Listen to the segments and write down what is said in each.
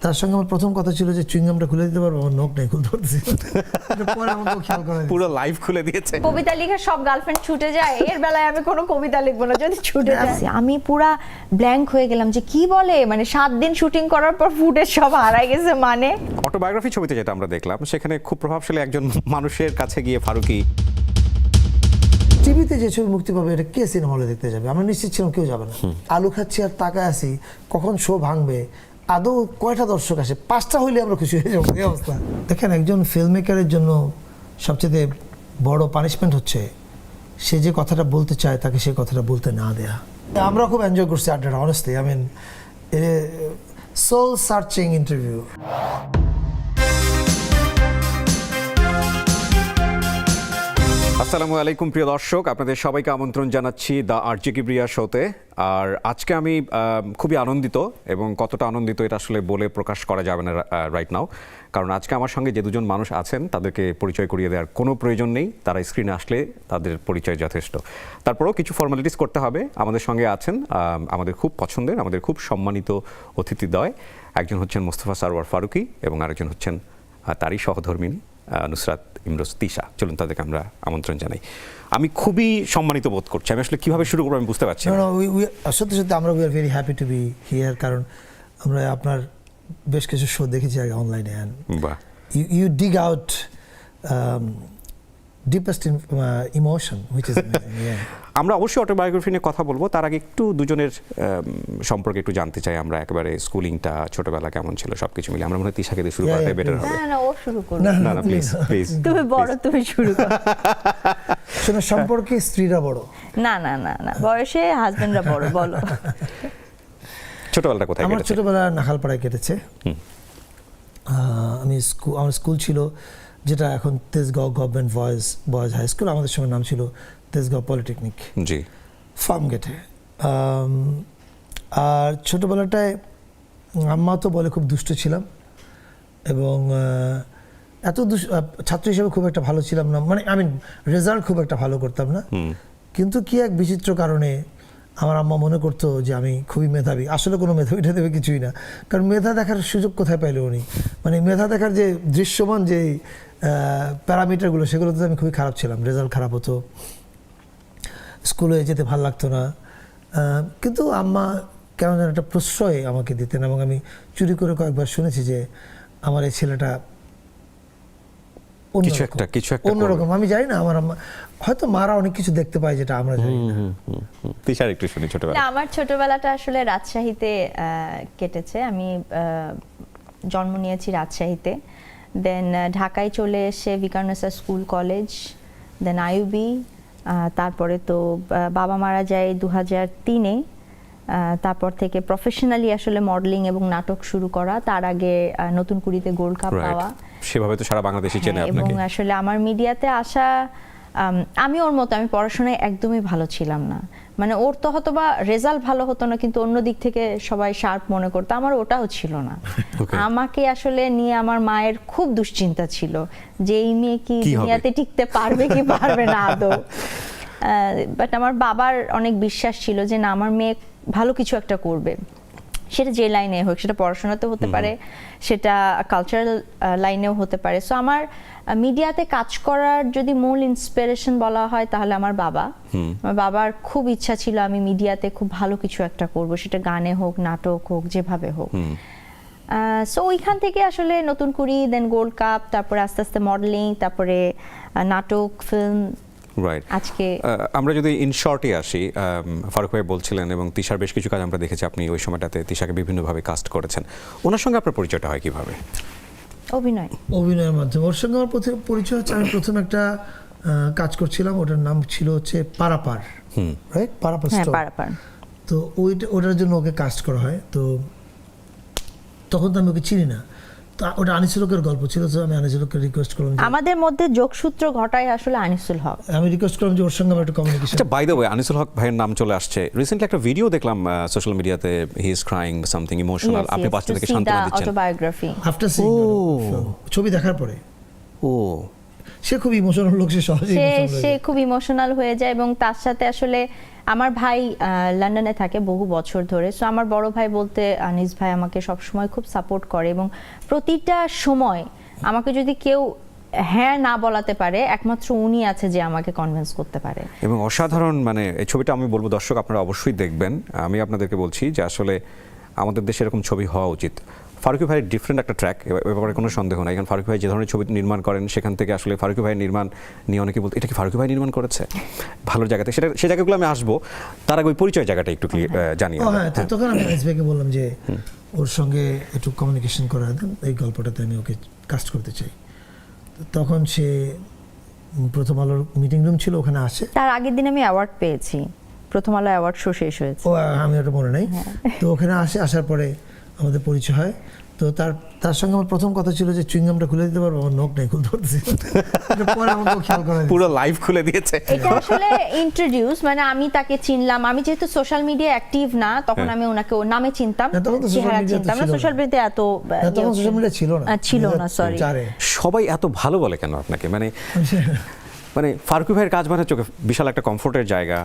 তার সঙ্গে আমার প্রথম কথা ছিল যে চুইংগামটা খুলে দিতে পারবো, আমার নখ নাই খুলতে পারতেছি না। পরে আমাকে খেয়াল করা পুরো লাইভ খুলে দিয়েছে। কবিতা লিখে সব গার্লফ্রেন্ড ছুটে যায়, এর বেলায় আমি কোনো কবিতা লিখবো না যদি ছুটে যায়। আমি পুরা ব্ল্যাঙ্ক হয়ে গেলাম যে কি বলে, মানে 7 দিন শুটিং করার পর ফুটেজ সব হারাই গেছে। মানে অটোবায়োগ্রাফি ছবিতে যেটা আমরা দেখলাম সেখানে খুব প্রভাবশালী একজন মানুষের কাছে গিয়ে ফারুকী টিভিতে যে ছবি মুক্তি পাবে এটা কে সিনেমা হলে দেখতে যাবে? আমরা নিশ্চিত ছিলাম কেউ যাবে না। আলু খাচ্ছি আর তাকায় আছি কখন শো ভাঙবে, আদৌ কয়টা দর্শক আসে, 5টা হইলে আমরা খুশি হয়ে যাবো। এই অবস্থা। দেখেন, একজন ফিল্ম মেকারের জন্য সবচেয়ে বড় পানিশমেন্ট হচ্ছে সে যে কথাটা বলতে চায় তাকে সেই কথাটা বলতে না দেয়া। আমরা খুব এনজয় করছি আড্ডাটা, honestly. I mean soul searching interview. আসসালামু আলাইকুম প্রিয় দর্শক, আপনাদের সবাইকে আমন্ত্রণ জানাচ্ছি দ্য আরজে কিবরিয়া শোতে। আর আজকে আমি খুবই আনন্দিত, এবং কতটা আনন্দিত এটা আসলে বলে প্রকাশ করা যাবে না রাইট নাও, কারণ আজকে আমার সঙ্গে যে দুজন মানুষ আছেন তাদেরকে পরিচয় করিয়ে দেওয়ার কোনো প্রয়োজন নেই, তারা স্ক্রিনে আসলে তাদের পরিচয় যথেষ্ট। তারপরেও কিছু ফর্মালিটিস করতে হবে। আমাদের সঙ্গে আছেন আমাদের খুব পছন্দের, আমাদের খুব সম্মানিত অতিথিদ্বয়। একজন হচ্ছেন মোস্তফা সারওয়ার ফারুকী এবং আরেকজন হচ্ছেন তারই সহধর্মিণী নুসরাত ইমরোজ তিশা। চলুন তাদেরকে আমরা আমন্ত্রণ জানাই। আমি খুবই সম্মানিত বোধ করছি। আমি আসলে কিভাবে শুরু করবো আমি বুঝতে পারছি না। সত্যি সত্যি আমরা we are very happy to B here, কারণ আমরা আপনার বেশ কিছু শো দেখেছি আগে অনলাইনে। বাহ, you dig out deepest emotion, which is amazing. Yeah. আমরা অবশ্যই অটোবায়োগ্রাফি নিয়ে কথা বলবো। তার আগে একটু দুজনের সম্পর্কে একটু জানতে চাই আমরা। একেবারে স্কুলিংটা ছোটবেলা কেমন ছিল সবকিছু মিলে। আমরা মনে হয় তিশাকে দিয়ে শুরু করাটাই বেটার হবে। না ও শুরু করো। না প্লিজ প্লিজ, তুমি বড়, তুমি শুরু করো। শোনো, সম্পর্কে স্ত্রীরা বড় না না না না, বয়সে হাজবেন্ডরা বড়। বলো ছোটবেলাটা কোথায় আমার কেটেছে? ছোটবেলা নাখালপাড়ায় কেটেছে। আমি আমার স্কুল ছিল যেটা এখন Tejgaon government boys high school, আমাদের সময় নাম ছিল তেজগাঁও পলিটেকনিক, জি, ফার্ম গেটে। আর ছোটোবেলাটায় আম্মা তো বলে খুব দুষ্ট ছিলাম, এবং এত ছাত্র হিসেবে খুব একটা ভালো ছিলাম না, মানে রেজাল্ট খুব একটা ভালো করতাম না। কিন্তু কি এক বিচিত্র কারণে আমার আম্মা মনে করতো যে আমি খুবই মেধাবী। আসলে কোনো মেধাবী টেধাবী কিছুই না, কারণ মেধা দেখার সুযোগ কোথায় পাইলো উনি? মানে মেধা দেখার যে দৃশ্যমান যে প্যারামিটারগুলো, সেগুলোতে আমি খুবই খারাপ ছিলাম। রেজাল্ট খারাপ হতো, স্কুলে যেতে ভালো লাগতো না। কিন্তু আম্মা কেমন যেন একটা প্রশ্রয় আমাকে দিতেন, এবং আমি চুরি করে কয়েকবার শুনেছি যে আমার এই ছেলেটা অন্যরকম। আমি জানি না, আমার আম্মা হয়তো মারা অনেক কিছু দেখতে পায় যেটা আমরা জানি না। তিশার একটু শুনি ছোটবেলা। আমার ছোটবেলাটা আসলে রাজশাহীতে কেটেছে। আমি জন্ম নিয়েছি রাজশাহীতে, দেন ঢাকায় চলে এসে ভিকারুননিসা স্কুল কলেজ, দেন আইউবি। তারপরে তো বাবা মারা যায় 2003-এ। তারপর থেকে প্রফেশনালি আসলে মডেলিং এবং নাটক শুরু করা। তার আগে নতুন কুড়িতে গোল্ড কাপ পাওয়া। সেভাবে তো সারা বাংলাদেশে চেনে আপনাকে। এবং আসলে আমার মিডিয়াতে আসা, আমি ওর মতো, আমি পড়াশোনায় একদমই ভালো ছিলাম না। মানে ওর তো হয়তো বা রেজাল্ট ভালো হতো না, কিন্তু অন্য দিক থেকে সবাই শার্প মনে করতো, আমার ওটাও ছিল না। আমাকে আসলে নিয়ে আমার মায়ের খুব দুশ্চিন্তা ছিল যে এই মেয়ে কি দুনিয়াতে টিকতে পারবে কি পারবে না আদৌ। বাট আমার বাবার অনেক বিশ্বাস ছিল যে না, আমার মেয়ে ভালো কিছু একটা করবে, সেটা যে লাইনে হোক, সেটা পড়াশোনাতেও হতে পারে, সেটা কালচারাল লাইনেও হতে পারে। সো আমার মিডিয়াতে কাজ করার যদি মূল ইন্সপিরেশন বলা হয় তাহলে আমার বাবা। আমার বাবার খুব ইচ্ছা ছিল আমি মিডিয়াতে খুব ভালো কিছু একটা করব, সেটা গানে হোক, নাটক হোক, যেভাবে হোক। সো ওইখান থেকে আসলে নতুন কুড়ি, দেন গোল্ড কাপ, তারপরে আস্তে আস্তে মডেলিং, তারপরে নাটক, ফিল্ম। আজকে আমরা যদি ইন শর্টে আসি, ফারুক ভাই বলছিলেন এবং তিশার বেশ কিছু কাজ আমরা দেখেছি, আপনি ওই সময়টাতে তিশাকে বিভিন্নভাবে কাস্ট করেছেন। ওনার সঙ্গে আপনার পরিচয়টা হয় কিভাবে? অভিনয়ের মাধ্যমে। ওর সঙ্গে আমার পরিচয় হচ্ছে, আমি প্রথম একটা কাজ করছিলাম, ওটার নাম ছিল হচ্ছে পারাপার, রাইট? পারাপার। তো ওটার জন্য ওকে কাস্ট করা হয়। তো তখন তো আমি ওকে চিনি না, তো ওটা আনিসুল হকের গল্প ছিল। তো আমি আনিসুল হককে রিকোয়েস্ট করলাম, আমাদের মধ্যে যোগসূত্র ঘটায় আসলে আনিসুল হক। আমি রিকোয়েস্ট করলাম যে ওর সঙ্গে আমার একটা কমিউনিকেশন। আচ্ছা, বাই দ্য ওয়ে, আনিসুল হক ভাইয়ের নাম চলে আসছে। রিসেন্টলি একটা ভিডিও দেখলাম সোশ্যাল মিডিয়াতে, he is crying something emotional. আপনি পাশে থেকে সান্ত্বনা দিচ্ছেন। অটোবায়োগ্রাফি আফটার সিইং ছবি দেখার পরে। ও সে খুব ইমোশনাল লোক, সে সহজে সে খুব ইমোশনাল হয়ে যায় এবং তার সাথে আসলে আমার ভাই লন্ডনে থাকে বহু বছর ধরে, সো আমার বড় ভাই বলতে আনিস ভাই আমাকে সবসময় খুব সাপোর্ট করে এবং প্রতিটা সময় আমাকে যদি কেউ হ্যাঁ না বলাতে পারে একমাত্র উনি আছে যে আমাকে কনভিন্স করতে পারে। এবং অসাধারণ, মানে এই ছবিটা আমি বলবো দর্শক আপনারা অবশ্যই দেখবেন। আমি আপনাদেরকে বলছি যে আসলে আমাদের দেশে এরকম ছবি হওয়া উচিত। ফারুকী ভাইয়ের ডিফারেন্ট একটা ট্র্যাক, এ ব্যাপারে কোনো সন্দেহ নাই। কারণ ফারুকী ভাই যে ধরনের ছবি নির্মাণ করেন সেখান থেকে আসলে ফারুকী ভাইয়ের নির্মাণ নিয়ে অনেকে বলতে এটা কি ফারুকী ভাই নির্মাণ করেছে, ভালো জায়গাতে সেটা, সেই জায়গাগুলো আমি আসবো। তার আগে ওই পরিচয় জায়গাটা একটু জানিয়ে দেন। হ্যাঁ, তো তখন আমি আনিস ভাইকে বললাম যে ওর সঙ্গে একটু কমিউনিকেশন করা দেন, এই গল্পটাতে আমি ওকে কাস্ট করতে চাই। তখন সে প্রথম আলোর মিটিং রুম ছিল, ওখানে আসে। তার আগের দিন আমি অ্যাওয়ার্ড পেয়েছি, প্রথম আলো অ্যাওয়ার্ড শো শেষ হয়েছে। ও আমি ওটা মনে নেই। তো ওখানে আসার পরে আমাদের পরিচয় হয়। তো তার সঙ্গে আমার প্রথম কথা ছিল যে চুইংগামটা খুলে দিতে পারবো, আমার নখ নেই খুলতে পারতেছি। পরে আমাকে খেয়াল করা পুরো লাইভ খুলে দিয়েছে। এটা আসলে ইন্ট্রোডিউস, মানে আমি তাকে চিনলাম, আমি যেহেতু সোশ্যাল মিডিয়া অ্যাক্টিভ না তখন আমি ওনাকে ওর নামে চিনতাম, না, তখন তো social চেহারা media তো চিনতাম না, ছিল না। সোশ্যাল মিডিয়া এত তখন সোশ্যাল মিডিয়া ছিল না, সরি। সবাই এত ভালো বলে কেন আপনাকে? মানে ফারুকী ভাইয়ের কাজ মানে চোখে বিশাল একটা কমফোর্টের জায়গা,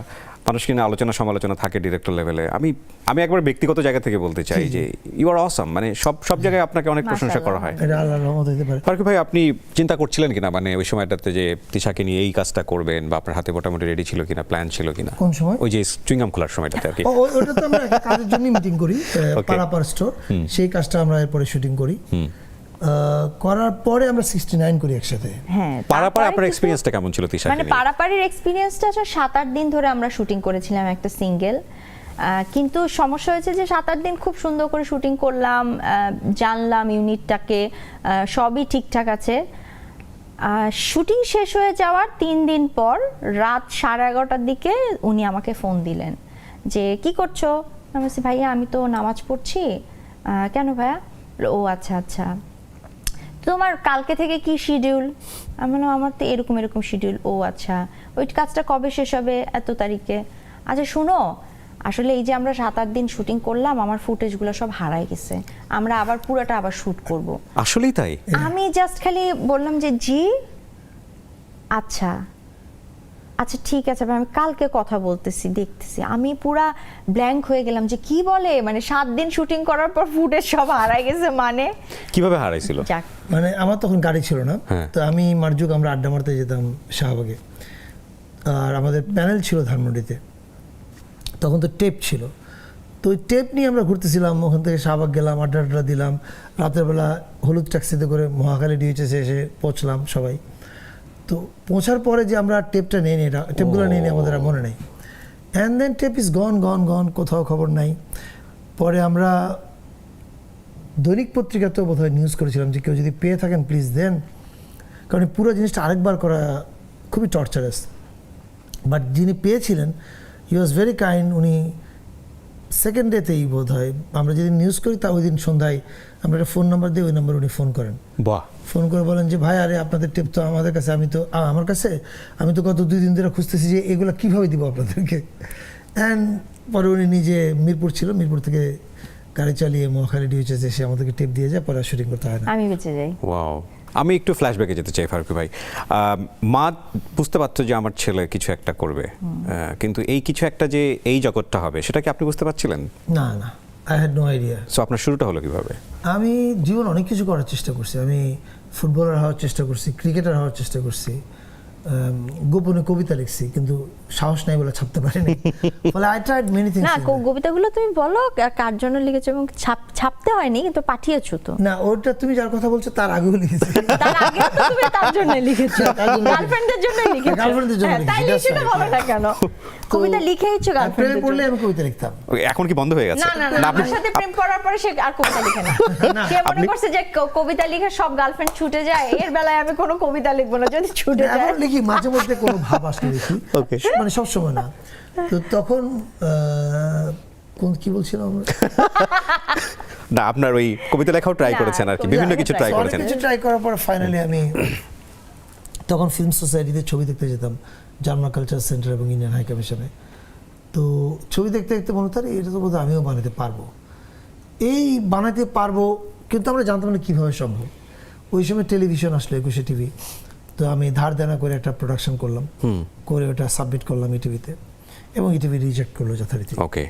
মানুষকে নিয়ে আলোচনা সমালোচনা থাকে ডিরেক্টর লেভেলে। আমি একবার ব্যক্তিগত জায়গা থেকে বলতে চাই যে ইউ আর অসাম, মানে সব জায়গায় আপনাকে অনেক প্রশংসা করা হয়। এটা আল্লাহর রহমত হতে পারে। ফারুকী ভাই, আপনি চিন্তা করছিলেন কিনা মানে ওই সময়টাতে যে তিশাকে নিয়ে এই কাজটা করবেন, বা আপনার হাতে মোটামুটি রেডি ছিল কিনা, প্ল্যান ছিল কিনা? কোন সময়? ওই যে চুইংগাম খোলার সময়টাতে আর কি। ওটা তো আমরা একটা কাজের জন্য মিটিং করি, পারাপার স্টোর, সেই কাজটা আমরা এরপরে শুটিং করি। করার পরে আমরা 69 করি একসাথে। হ্যাঁ, পারাপার আপনার এক্সপেরিয়েন্সটা কেমন ছিল তিশাকে মানে নিয়ে? পারাপারের এক্সপেরিয়েন্সটা 7-8 দিন ধরে আমরা শুটিং করেছিলাম একটা সিঙ্গেল, কিন্তু সমস্যা হয়েছে যে 7-8 দিন খুব সুন্দর করে শুটিং করলাম, জানলাম ইউনিটটাকে, সবই ঠিকঠাক আছে। শুটিং শেষ হয়ে যাওয়ার 3 দিন পর রাত 11:30টার দিকে উনি আমাকে ফোন দিলেন যে কি করছো? আমি বলছি ভাইয়া আমি তো নামাজ পড়ছি। কেন ভাইয়া? ও আচ্ছা আচ্ছা, তোমার কালকে থেকে কি শিডিউল? আমি বললাম আমার তো এরকম শিডিউল। ও আচ্ছা, ওই কাজটা কবে শেষ হবে? এত তারিখে। আচ্ছা শুনো, আসলে এই যে আমরা 7-8 দিন শুটিং করলাম, আমার ফুটেজগুলো সব হারাই গেছে, আমরা আবার পুরোটা আবার শুট করব। আসলেই তাই? আমি জাস্ট খালি বললাম যে জি আচ্ছা আচ্ছা ঠিক আছে, আমি কালকে কথা বলতেছি, দেখতেছি। আমি পুরা ব্ল্যাঙ্ক হয়ে গেলাম যে কি বলে, মানে 7 দিন শুটিং করার পর ফুটেজ সব হারাই গেছে, মানে কিভাবে হারাইছিল? যাক, মানে আমার তখন গাড়ি ছিল না, হ্যাঁ। তো আমি মারজুক আমরা আড্ডা মারতে যেতাম শাহবাগে, আর আমাদের প্যানেল ছিল ধানমন্ডিতে। তখন তো টেপ ছিল, তো ওই টেপ নিয়ে আমরা ঘুরতেছিলাম, ওখান থেকে শাহবাগ গেলাম, আড্ডা দিলাম, রাতের বেলা হলুদ ট্যাক্সিতে করে মহাখালী ডিউচেসে এসে পৌঁছলাম সবাই। তো পৌঁছার পরে যে আমরা টেপটা নিয়ে নিই, টেপগুলো নিয়ে নিই, আমাদের আর মনে নেই। And then tape is gone, কোথাও খবর নাই। পরে আমরা দৈনিক পত্রিকাতেও বোধহয় নিউজ করেছিলাম যে কেউ যদি পেয়ে থাকেন প্লিজ দেন, কারণ পুরো জিনিসটা আরেকবার করা খুবই টর্চারাস। বাট যিনি পেয়েছিলেন হি ওয়াজ ভেরি কাইন্ড। উনি সেকেন্ড ডেতেই বোধ হয়, আমরা যেদিন নিউজ করি তা ওই দিন সন্ধ্যায় আমরা একটা ফোন নাম্বার দিই, ওই নাম্বার উনি ফোন করেন। বাহ। ফোন করে বলেন যে ভাই আরে আপনাদের টেপ তো আমাদের কাছে, আমার কাছে আমি তো গত 2 দিন ধরে খুঁজতেছি যে এগুলো কীভাবে দিব আপনাদেরকে। অ্যান্ড পরে উনি নিজে মিরপুর ছিল, মিরপুর থেকে গাড়ি চালিয়ে মহাখালী ডিউচেস এসে আমাদেরকে টেপ দিয়ে যায়, পরে শুটিং করতে হয় না। আমি বেঁচে যাই। ওয়াও। আমি একটু ফ্ল্যাশব্যাকে যেতে চাই ফারুকী ভাই। মা বুঝতে পারতো যে আমার ছেলে কিছু একটা করবে, কিন্তু এই কিছু একটা যে এই জগৎটা হবে সেটা কি আপনি বুঝতে পারছিলেন? না, I had no idea. So আপনার শুরুটা হলো কিভাবে? আমি জীবন অনেক কিছু করার চেষ্টা করছি। আমি ফুটবলার হওয়ার চেষ্টা করছি, ক্রিকেটার হওয়ার চেষ্টা করছি, গোপনে কবিতা লিখছি, কিন্তু সাহস নাই বলে ছাপতে পারিনি। ফলে আই ট্রাইড মেনি থিংস। না, কবিতাগুলো তুমি বলো কার জন্য লিখেছো এবং ছাপতে হয়নি, কিন্তু পাঠিয়েছো তো। না, ওটা তুমি যার কথা বলছো তার আগেও লিখেছি। তার আগে তো তুমি তার জন্য লিখেছো, গার্লফ্রেন্ডের জন্য লিখেছো। গার্লফ্রেন্ডের জন্য তাই লিখেছি, লিখেছো হবে না কেন? কবিতা লিখেইছো গার্লফ্রেন্ডের পড়লে জন্য। আমি কবিতা লিখতাম। এখন কি বন্ধ হয়ে গেছে? না, আমার সাথে প্রেম করার পরে সে আর কবিতা লিখে না। সে মনে করছে যে কবিতা লিখে সব গার্লফ্রেন্ড ছুটে যায়, এর বেলায় আমি কোনো কবিতা লিখবো না, যদি ছুটে যায়। এখন লিখি, মাঝে মধ্যে কোনো ভাব আসলে লিখি, মানে সবসময় না। তো তখন কি বলছিলাম আমরা? না, আপনার ওই কবিতা লেখাও ট্রাই না, করেছেন আর কি, বিভিন্ন কিছু ট্রাই অনেক করেছেন। কিছু ট্রাই করার পর ফাইনালি আমি তখন ফিল্ম সোসাইটিতে ছবি দেখতে যেতাম, জার্মান কালচার সেন্টার এবং ইন্ডিয়ান হাই কমিশনে। তো ছবি দেখতে দেখতে মনে হতো এটা তো বোধহয় আমিও বানাতে পারবো, কিন্তু আমরা জানতাম না কীভাবে সম্ভব। ওই সময় টেলিভিশন আসলো, 21 টিভি। তো আমি ধার দেনা করে একটা প্রোডাকশন করলাম, করে ওটা সাবমিট করলাম ইটিভিতে, এবং ইটিভি রিজেক্ট করলো যথারীতি। ওকে।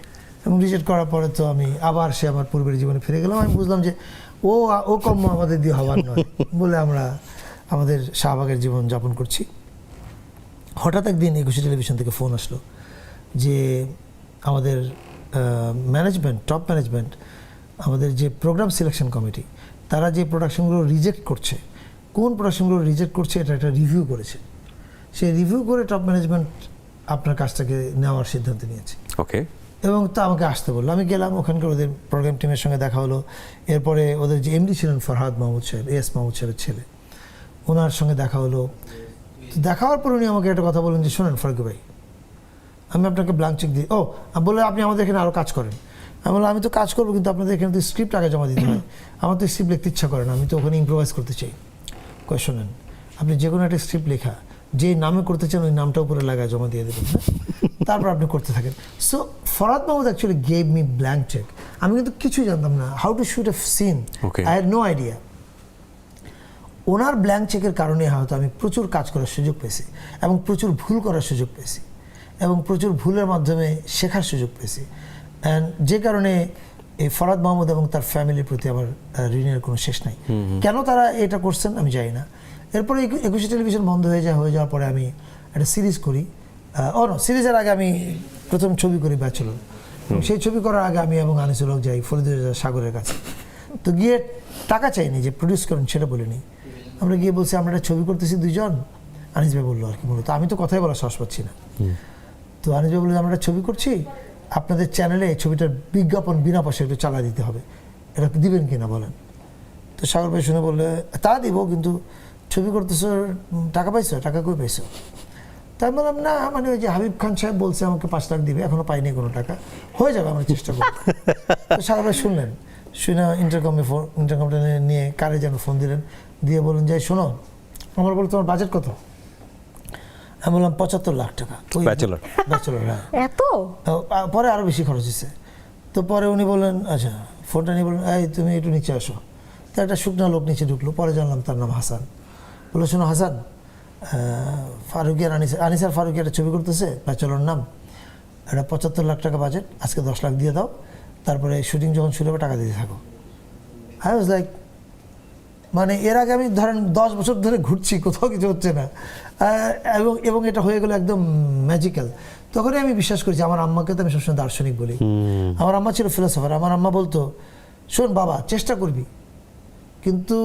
এবং রিজেক্ট করার পরে তো আমি আবার সে আমার পূর্বের জীবনে ফিরে গেলাম। আমি বুঝলাম যে ও কর্ম আমাদের দিয়ে হবার নয় বলে আমরা আমাদের শাহবাগের জীবন যাপন করছি। হঠাৎ একদিন একুশে টেলিভিশন থেকে ফোন আসলো যে আমাদের ম্যানেজমেন্ট, টপ ম্যানেজমেন্ট, আমাদের যে প্রোগ্রাম সিলেকশন কমিটি, তারা যে প্রোডাকশনগুলো রিজেক্ট করছে, কোন প্রোডাকশনগুলো রিজেক্ট করছে এটা একটা রিভিউ করেছে। সেই রিভিউ করে টপ ম্যানেজমেন্ট আপনার কাজটাকে নেওয়ার সিদ্ধান্ত নিয়েছে। ওকে। এবং তো আমাকে আসতে বললো। আমি গেলাম, ওখানকার ওদের প্রোগ্রাম টিমের সঙ্গে দেখা হলো। এরপরে ওদের যে এমডি ছিলেন ফরহাদ মাহমুদ সাহেব, এস মাহমুদ সাহেবের ছেলে, ওনার সঙ্গে দেখা হলো। তো দেখা হওয়ার পর উনি আমাকে একটা কথা বললেন যে শোনেন ফারুক ভাই, আমি আপনাকে ব্ল্যাঙ্ক চেক দিই। বলে আপনি আমাদের এখানে আরও কাজ করেন। আমি বললাম আমি তো কাজ করবো, কিন্তু আপনাদের এখানে তো স্ক্রিপ্ট আগে জমা দিতে হয়। আমার তো স্ক্রিপ্ট লিখতে ইচ্ছা করে না, আমি তো ওখানে ইম্প্রোভাইজ করতে চাই। কয় শোনেন, আপনি যে কোনো একটা স্ক্রিপ্ট লেখা যে নামে করতে চান ওই নামটা উপরে লাগায় জমা দিয়ে দেবেন, তারপর আপনি করতে থাকেন। So Farhad Mahmud actually gave me blank cheque. আমি কিন্তু কিছুই জানতাম না, how to shoot a scene, I had no idea. ওনার ব্ল্যাঙ্ক চেকের কারণে হয়তো আমি প্রচুর কাজ করার সুযোগ পেয়েছি, এবং প্রচুর ভুল করার সুযোগ পেয়েছি, এবং প্রচুর ভুলের মাধ্যমে শেখার সুযোগ পেয়েছি। অ্যান্ড যে কারণে এই ফরহাদ মাহমুদ এবং তার ফ্যামিলির প্রতি আমার ঋণের কোনো শেষ নাই। কেন তারা এটা করছেন আমি জানি না। এরপরে একুশে টেলিভিশন বন্ধ হয়ে যাওয়ার পরে আমি একটা সিরিজ করি। সিরিজের আগে আমি প্রথম ছবি করি ব্যাচেলর। সেই ছবি করার আগে আমি এবং আনিসুল হক যাই ফরিদুর সাগরের কাছে। তো গিয়ে টাকা চাইনি যে প্রডিউস করেন সেটা বলিনি, আমরা গিয়ে বলছি আমরা একটা ছবি করতেছি দুইজন। আনিস ভাই বললো আর কি, মূলত আমি তো কথাই বলার সাহস পাচ্ছি না। তো আনিস ভাই বললো আমরা একটা ছবি করছি, আপনাদের চ্যানেলে ছবিটার বিজ্ঞাপন বিনা পয়সা একটু চালা দিতে হবে, এটা দিবেন কিনা বলেন। তো সাগর ভাই শুনে বললে তা দিব, কিন্তু ছবি করতেছো টাকা পাইছো, টাকা কই পাইছো? তাই বললাম না, মানে ওই যে হাবিব খান সাহেব বলছে আমাকে 5 লাখ দিবে, এখনো পাইনি কোনো টাকা, হয়ে যাবে, আমরা চেষ্টা করবো। তো সাগর ভাই শুনলেন, শুনে ইন্টারকমটা নিয়ে কারে যেন ফোন দিলেন, দিয়ে বললেন যে শোনো, আমার বলো তোমার বাজেট কত? আমি বললাম 75 লাখ টাকা। ব্যাচেলর। হ্যাঁ। এত? পরে আরও বেশি খরচ হয়েছে। তো পরে উনি বললেন আচ্ছা, ফোনটা নিয়ে বললেন এই তুমি একটু নিচে আসো। তো একটা শুকনা লোক নিচে ঢুকলো, পরে জানলাম তার নাম হাসান। বললো শোনো হাসান, ফারুকিয়ার আনিসার ফারুকি একটা ছবি করতেছে, ব্যাচেলর নাম, এটা 75 লাখ টাকা বাজেট, আজকে 10 লাখ দিয়ে দাও, তারপরে শুটিং যখন শুরু হবে টাকা দিতে থাকো। আই ওয়াজ লাইক, মানে এর আগে আমি ধরেন 10 বছর ধরে ঘুরছি, কোথাও কিছু হচ্ছে না, এবং এটা হয়ে গেলো একদম ম্যাজিক্যাল। তখনই আমি বিশ্বাস করেছি, আমার আম্মাকে তো আমি সবসময় দার্শনিক বলি, আমার আম্মা ছিল ফিলোসফার। আমার আম্মা বলতো শোন বাবা, চেষ্টা করবি, কিন্তু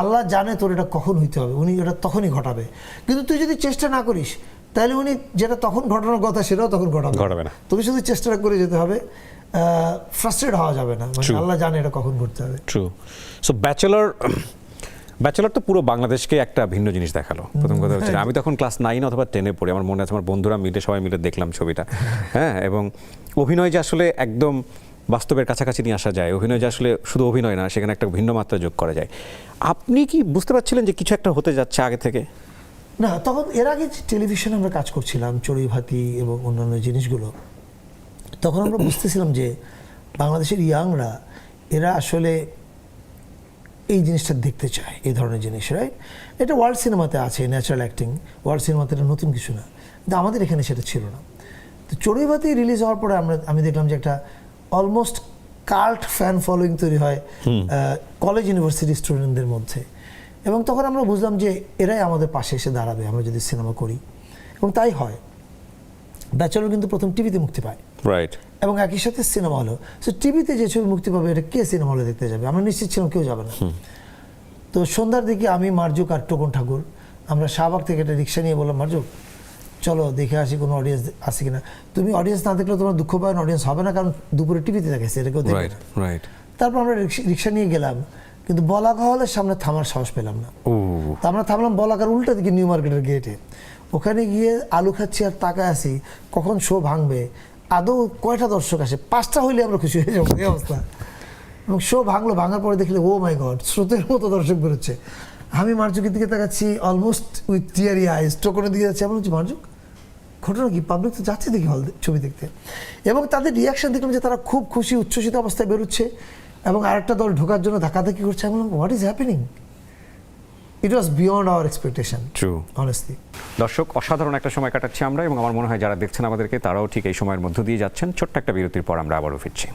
আল্লাহ জানে তোর এটা কখন হইতে হবে, উনি এটা তখনই ঘটাবে। কিন্তু তুই যদি চেষ্টা না করিস তাহলে উনি যেটা তখন ঘটানোর কথা সেটাও তখন ঘটাবে না। তোকে শুধু চেষ্টা করে যেতে হবে, ফ্রাস্ট্রেট হওয়া যাবে না, মানে আল্লাহ জানে এটা কখন ঘটতে হবে। ট্রু। সো ব্যাচেলর তো পুরো বাংলাদেশকে একটা ভিন্ন জিনিস দেখালো। প্রথম কথা হচ্ছে আমি তখন ক্লাস 9 অথবা 10-এ পড়ি, আমার মনে আছে আমার বন্ধুরা মিলে সবাই মিলে দেখলাম ছবিটা। হ্যাঁ, এবং অভিনয় যে আসলে একদম বাস্তবের কাছাকাছি নিয়ে আসা যায়, অভিনয় যে আসলে শুধু অভিনয় না, সেখানে একটা ভিন্ন মাত্রা যোগ করা যায়। আপনি কি বুঝতে পারছিলেন যে কিছু একটা হতে যাচ্ছে আগে থেকে? না, তখন এর আগে যে টেলিভিশনে আমরা কাজ করছিলাম, চড়ুই ভাতি এবং অন্যান্য জিনিসগুলো, তখন আমরা বুঝতেছিলাম যে বাংলাদেশের ইয়াংরা এরা আসলে এই জিনিসটা দেখতে চায়, এই ধরনের জিনিস, রাইট? এটা ওয়ার্ল্ড সিনেমাতে আছে, ন্যাচারাল অ্যাক্টিং, ওয়ার্ল্ড সিনেমাতে এটা নতুন কিছু না, কিন্তু আমাদের এখানে সেটা ছিল না। তো চড়ুই ভাতি রিলিজ হওয়ার পরে আমি দেখলাম যে একটা অলমোস্ট কাল্ট ফ্যান ফলোয়িং তৈরি হয় কলেজ ইউনিভার্সিটি স্টুডেন্টদের মধ্যে, এবং তখন আমরা বুঝলাম যে এরাই আমাদের পাশে এসে দাঁড়াবে আমরা যদি সিনেমা করি, এবং তাই হয়। ব্যাচেলর কিন্তু প্রথম টিভিতে মুক্তি পায়, রাইট, এবং একই সাথে সিনেমা হলো। সো টিভিতে যে ছবি মুক্তি পাবে এটা কে সিনেমা হলে দেখতে যাবে? আমরা নিশ্চিত ছিলাম কেউ যাবে না। তো সন্ধ্যার দিকে আমি, মার্জুক আর টোকন ঠাকুর আমরা শাহবাগ থেকে একটা রিক্সা নিয়ে বললাম মার্জুক চলো দেখে আসি কোনো অডিয়েন্স আছে কিনা। তুমি অডিয়েন্স না দেখলে তোমার দুঃখ পায় না, অডিয়েন্স হবে না, কারণ দুপুরে টিভিতে দেখেছে, এটা কেউ দেখবে না। তারপর আমরা রিক্সা নিয়ে গেলাম, কিন্তু বলাকা হলের সামনে থামার সাহস পেলাম না। তো আমরা থামলাম বলাকার উল্টা দিকে নিউ মার্কেটের গেটে। ওখানে গিয়ে আলু খাচ্ছি আর তাকায় আছি কখন শো ভাঙবে, আদৌ কয়টা দর্শক আসে, 5টা হইলে আমরা খুশি হয়ে যাবো, এই অবস্থা। এবং শো ভাঙলো, ভাঙার পরে দেখলে ও মাই গড, স্রোতের মতো দর্শক বেরোচ্ছে। আমি মার্জুকের দিকে তাকাচ্ছি অলমোস্ট উইথ টিয়ারি আইস, টোকনের দিকে যাচ্ছি। আমি বলছি মার্জুক ঘটনা কি? পাবলিক তো যাচ্ছে দেখি হল ছবি দেখতে, এবং তাদের রিয়াকশন দেখলাম যে তারা খুব খুশি, উচ্ছ্বসিত অবস্থায় বেরোচ্ছে, এবং আরেকটা দল ঢোকার জন্য ধাক্কাধাক্কি করছে। আমি বললাম what is happening? It was beyond our expectation true. Honestly. দর্শক, অসাধারণ একটা সময় কাটাচ্ছি আমরা, এবং আমার মনে হয় যারা দেখছেন আমাদেরকে তারাও ঠিক এই সময়ের মধ্য দিয়ে যাচ্ছেন। ছোট্ট একটা বিরতির পর আমরা আবারও ফিরছি।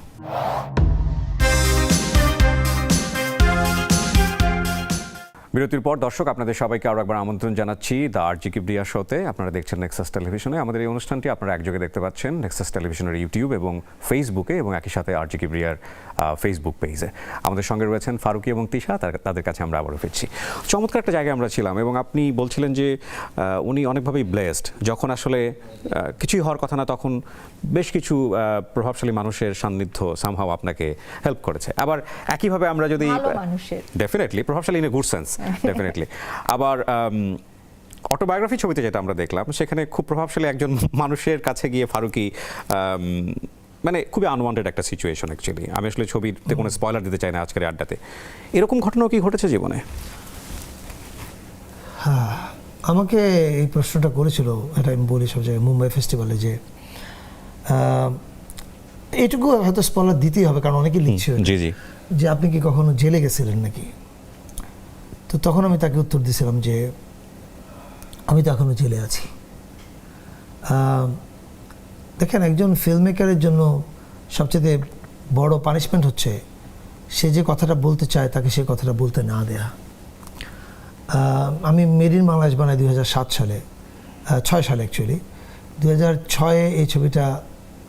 বিরতির পর দর্শক, আপনাদের সবাইকে আরও একবার আমন্ত্রণ জানাচ্ছি দ্য আরজে কিবরিয়া শোতে। আপনারা দেখছেন নেক্সাস টেলিভিশনে। আমাদের এই অনুষ্ঠানটি আপনারা একযোগে দেখতে পাচ্ছেন নেক্সাস টেলিভিশনের ইউটিউব এবং ফেসবুকে, এবং একই সাথে আরজে কিবরিয়ার ফেসবুক পেজে। আমাদের সঙ্গে রয়েছেন ফারুকি এবং তিশা, তাদের কাছে আমরা আবারও ফিরছি। চমৎকার একটা জায়গায় আমরা ছিলাম, এবং আপনি বলছিলেন যে উনি অনেকভাবেই ব্লেসড। যখন আসলে কিছুই হওয়ার কথা না, তখন বেশ কিছু প্রভাবশালী মানুষের সান্নিধ্য সামহাও আপনাকে হেল্প করেছে। আবার একইভাবে আমরা যদি ডেফিনেটলি প্রভাবশালী in a good sense, definitely. আবার অটোবায়োগ্রাফি ছবিতে যেটা আমরা দেখলাম, সেখানে খুব প্রভাবশালী একজন মানুষের কাছে গিয়ে ফারুকি মানে খুবই আনওয়ান্টেড একটা সিচুয়েশন অ্যাকচুয়ালি। আমি আসলে ছবিতে কোনো স্পয়লার দিতে চাই না আজকের আড্ডাতে। এরকম ঘটনাও কি ঘটেছে জীবনে? হ্যাঁ, আমাকে এই প্রশ্নটা করেছিল, এটা আমি বলি সব জায়গায়, মুম্বাই ফেস্টিভ্যালে, যে এইটুকু হয়তো স্পয়লার দিতেই হবে কারণ অনেকেই লিখছে জি জি, যে আপনি কি কখনো জেলে গেছিলেন নাকি। তো তখন আমি তাকে উত্তর দিয়েছিলাম যে আমি তো এখনো জেলে আছি। দেখেন, একজন ফিল্ম মেকারের জন্য সবচেয়ে বড় পানিশমেন্ট হচ্ছে সে যে কথাটা বলতে চায় তাকে সে কথাটা বলতে না দেয়া। আমি মেড ইন বাংলাদেশ বানাই 2007 সালে, 6 সালে অ্যাকচুয়ালি। 2006-এ এই ছবিটা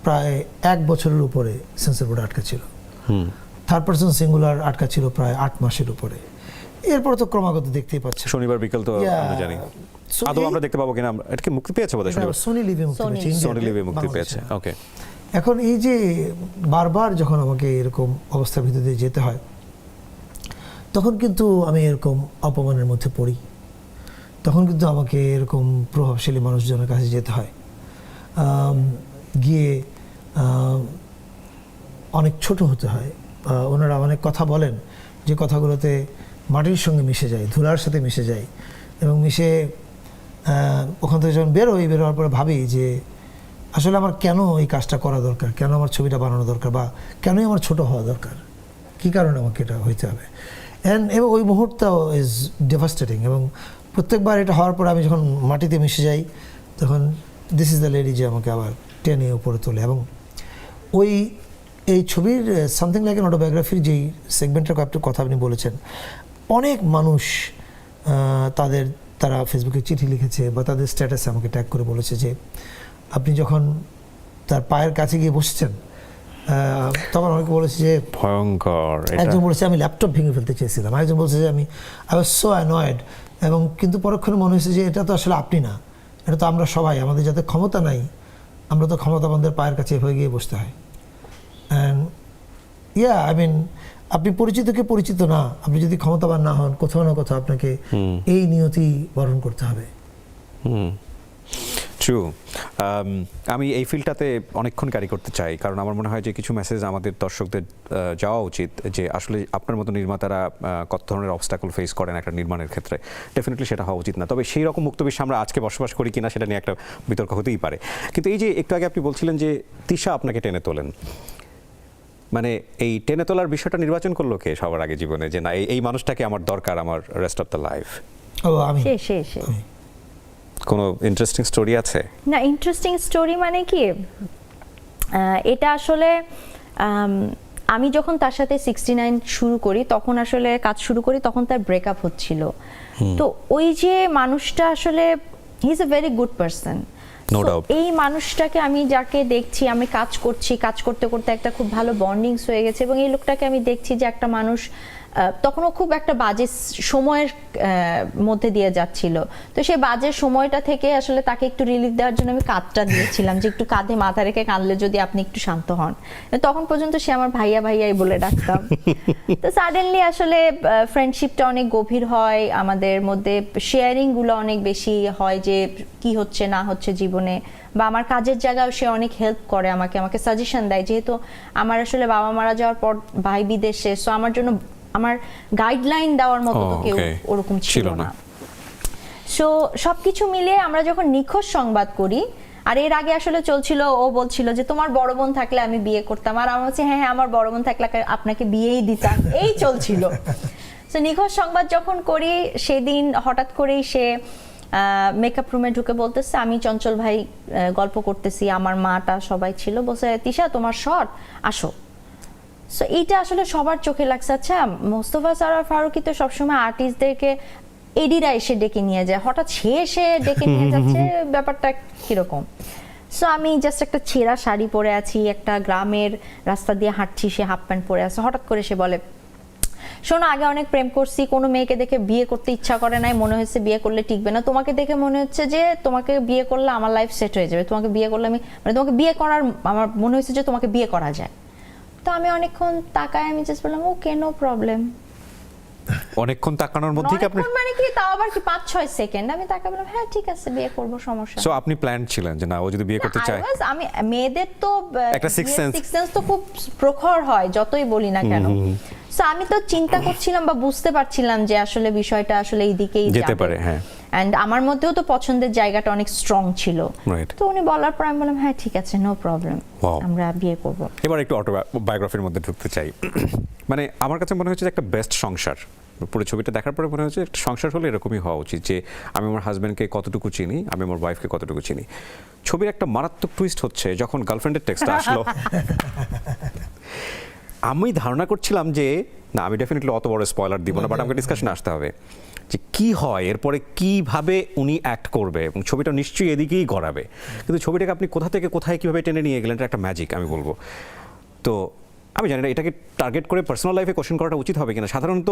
প্রায় 1 বছরের উপরে সেন্সর বোর্ডে আটকা ছিল। থার্ড পারসন সিঙ্গুলার আটকা ছিল প্রায় 8 মাসের উপরে। এরপর তো ক্রমাগত দেখতেই পাচ্ছি। শনিবার বিকেল তো আমরা জানি, আদৌ আমরা দেখতে পাবো কিনা? এটা কি মুক্তি পেয়েছে বোধহয়? সোনি লিভে মুক্তি পেয়েছে। ওকে। এখন এই যে বারবার যখন আমাকে এরকম অবস্থার ভিতর দিয়ে যেতে হয়, তখন কিন্তু আমি এরকম অপমানের মধ্যে পড়ি। তখন কিন্তু আমাকে এরকম প্রভাবশালী মানুষজনের কাছে যেতে হয়, গিয়ে অনেক ছোট হতে হয়। ওনারা অনেক কথা বলেন যে কথাগুলোতে মাটির সঙ্গে মিশে যায়, ধুলার সাথে মিশে যায়, এবং মিশে ওখান থেকে যখন বেরোয়ার পরে ভাবি যে আসলে আমার কেন এই কাজটা করা দরকার, কেন আমার ছবিটা বানানো দরকার, বা কেনই আমার ছোট হওয়া দরকার, কী কারণে আমাকে এটা হইতে হবে। এবং ওই মুহূর্তটাও ইজ ডেভাস্টেটিং। এবং প্রত্যেকবার এটা হওয়ার পর আমি যখন মাটিতে মিশে যাই, তখন দিস ইজ দ্য লেডি যে আমাকে আবার টেনে উপরে তোলে। এবং এই ছবির সামথিং লাইক এন অটোবায়োগ্রাফির যেই সেগমেন্টের কয়েকটা কথা আপনি বলেছেন, অনেক মানুষ তারা ফেসবুকে চিঠি লিখেছে বা তাদের স্ট্যাটাসে আমাকে ট্যাগ করে বলেছে যে আপনি যখন তার পায়ের কাছে গিয়ে বসেছেন, তখন অনেকে বলেছে যে ভয়ঙ্কর। একজন বলেছে আমি ল্যাপটপ ভেঙে ফেলতে চেয়েছিলাম, একজন বলছে যে আই ওয়াজ সো অ্যানয়েড। এবং কিন্তু পরক্ষণে মনে হয়েছে যে এটা তো আসলে আপনি না, এটা তো আমরা সবাই। আমাদের যাতে ক্ষমতা নাই, আমরা তো ক্ষমতাবানদের পায়ের কাছে হয়ে গিয়ে বসতে হয়। অ্যান্ড আই মিন, আপনি পরিচিতকে পরিচিত না, আপনি যদি ক্ষমতাবান না হন, কোথাও না কোথাও আপনাকে এই নিয়তি বরণ করতে হবে। ট্রু। আমি এই ফিল্ডটাতে অনেকক্ষণ ক্যারি করতে চাই, কারণ আমার মনে হয় যে কিছু মেসেজ আমাদের দর্শকদের যাওয়া উচিত, যে আসলে আপনার মতো নির্মাতারা কত ধরনের অবস্টাকল ফেস করেন একটা নির্মাণের ক্ষেত্রে। ডেফিনেটলি সেটা হওয়া উচিত না। তবে সেই রকম মুক্ত বিশ্বে আমরা আজকে বসবাস করি কিনা সেটা নিয়ে একটা বিতর্ক হতেই পারে। কিন্তু এই যে একটু আগে আপনি বলছিলেন যে তিশা আপনাকে টেনে তোলেন, মানে এই টেনে তোলার বিষয়টা নির্বাচন করলো কে সবার আগে জীবনে, যে না এই মানুষটাকে আমার দরকার আমার রেস্ট অফ দ্য লাইফ? কোনো ইন্টারেস্টিং স্টোরি আছে? না, ইন্টারেস্টিং স্টোরি মানে কি, এটা আসলে আমি যখন তার সাথে 69 শুরু করি, তখন আসলে কাজ শুরু করি, তখন তার ব্রেকআপ হচ্ছিল। তো ওই যে মানুষটা আসলে he is a very good person. এই মানুষটাকে আমি যাকে দেখছি, আমি কাজ করতে করতে একটা খুব ভালো বন্ডিংস হয়ে গেছে, এবং এই লোকটাকে আমি দেখছি যে একটা মানুষ তখনও খুব একটা বাজে সময়ের মধ্যে দিয়ে যাচ্ছিল। তো সেই বাজে সময়টা থেকে আসলে তাকে একটু রিলিফ দেওয়ার জন্য আমি কাঁধটা দিয়েছিলাম, যে একটু কাঁধে মাথা রেখে কাঁদলে যদি আপনি একটু শান্ত হন। তখন পর্যন্ত সে আমার ভাইয়াই বলে ডাকতাম। তো সাডেনলি আসলে ফ্রেন্ডশিপটা অনেক গভীর হয়, আমাদের মধ্যে শেয়ারিংগুলো অনেক বেশি হয়, যে কি হচ্ছে না হচ্ছে জীবনে, বা আমার কাজের জায়গায় সে অনেক হেল্প করে, আমাকে সাজেশন দেয়। যেহেতু আমার আসলে বাবা মারা যাওয়ার পর ভাই বিদেশে, সো আমার জন্য আমার গাইডলাইন দেওয়ার মতো তো কেউ ওরকম ছিল না। সো সবকিছু মিলিয়ে আমরা যখন নিখোঁজ সংবাদ করি, আর এর আগে আসলে চলছিল, ও বলছিল যে তোমার বড় বোন থাকলে আমি বিয়ে করতাম, আর আমার বলছি হ্যাঁ আমার বড় বোন থাকলে আপনাকে বিয়েই দিতাম, এই চলছিল। তো নিখোঁজ সংবাদ যখন করি সেদিন হঠাৎ করেই সে মেকআপ রুমে ঢুকে বলতেছে আমি চঞ্চল ভাই গল্প করতেছি, আমার মাটা সবাই ছিল, বলছে তিশা তোমার শট আসো। সো এইটা আসলে সবার চোখে লাগছে। আচ্ছা মোস্তফা সরোয়ার ফারুকী তো সবসময় আর্টিস্টদেরকে এডিরা এসে ডেকে নিয়ে যায়, হঠাৎ সে এসে ডেকে নিয়ে যাচ্ছে, ব্যাপারটা কিরকম? সো আমি জাস্ট একটা ছেঁড়া শাড়ি পরে আছি, একটা গ্রামের রাস্তা দিয়ে হাঁটছি, সে হাফ প্যান্ট পরে আছে, হঠাৎ করে সে বলে শোনো আগে অনেক প্রেম করছি, কোনো মেয়েকে দেখে বিয়ে করতে ইচ্ছা করে নাই, মনে হচ্ছে বিয়ে করলে টিকবে না, তোমাকে দেখে মনে হচ্ছে যে তোমাকে বিয়ে করলে আমার লাইফ সেট হয়ে যাবে, তোমাকে বিয়ে করলে আমি মানে তোমাকে বিয়ে করার আমার মনে হচ্ছে যে তোমাকে বিয়ে করা যায়। তো আমি অনেকক্ষণ তাকায়, আমি জাস্ট বললাম ওকে নো প্রবলেম। অনেকক্ষণ তাকানোর মধ্যেই কি আপনি মানে কি তাও আবার কি 5-6 সেকেন্ড আমি তাকে বললাম হ্যাঁ ঠিক আছে বিয়ে করব, সমস্যা সো আপনি প্ল্যান ছিলেন যে না ও যদি বিয়ে করতে চায়? আমি মেয়েদের তো একটা sixth sense তো খুব প্রখর হয় যতই বলি না কেন। সো আমি তো চিন্তা করছিলাম বা বুঝতে পারছিলাম যে আসলে বিষয়টা আসলে এই দিকেই যেতে পারে। হ্যাঁ, এন্ড আমার মধ্যেও তো পছন্দের জায়গাটা অনেক স্ট্রং ছিল। রাইট। তো উনি বলার পর আমি বললাম হ্যাঁ ঠিক আছে নো প্রবলেম, আমরা বিয়ে করব। এবার একটু অটোবায়োগ্রাফির মধ্যে ঢুকতে চাই। মানে আমার কাছে মনে হচ্ছে যে একটা বেস্ট সংসার, পুরো ছবিটা দেখার পরে মনে হচ্ছে একটা সংসার হলে এরকমই হওয়া উচিত যে আমি আমার হাজব্যান্ডকে কতটুকু চিনি, আমি আমার ওয়াইফকে কতটুকু চিনি। ছবির একটা মারাত্মক টুইস্ট হচ্ছে যখন গার্লফ্রেন্ডের টেক্সটটা আসলো। আমি ধারণা করছিলাম যে না আমি ডেফিনেটলি অত বড় স্পয়লার দিব না, বাট আমাকে ডিসকাশনে আসতে হবে যে কি হয় এরপরে, কিভাবে উনি অ্যাক্ট করবে, এবং ছবিটা নিশ্চয়ই এদিকেই গড়াবে। কিন্তু ছবিটাকে আপনি কোথা থেকে কোথায় কিভাবে টেনে নিয়ে গেলেন, এটা একটা ম্যাজিক আমি বলবো। তো আমি জানি না এটাকে টার্গেট করে পার্সোনাল লাইফে কোশ্চেন করাটা উচিত হবে কিনা। সাধারণত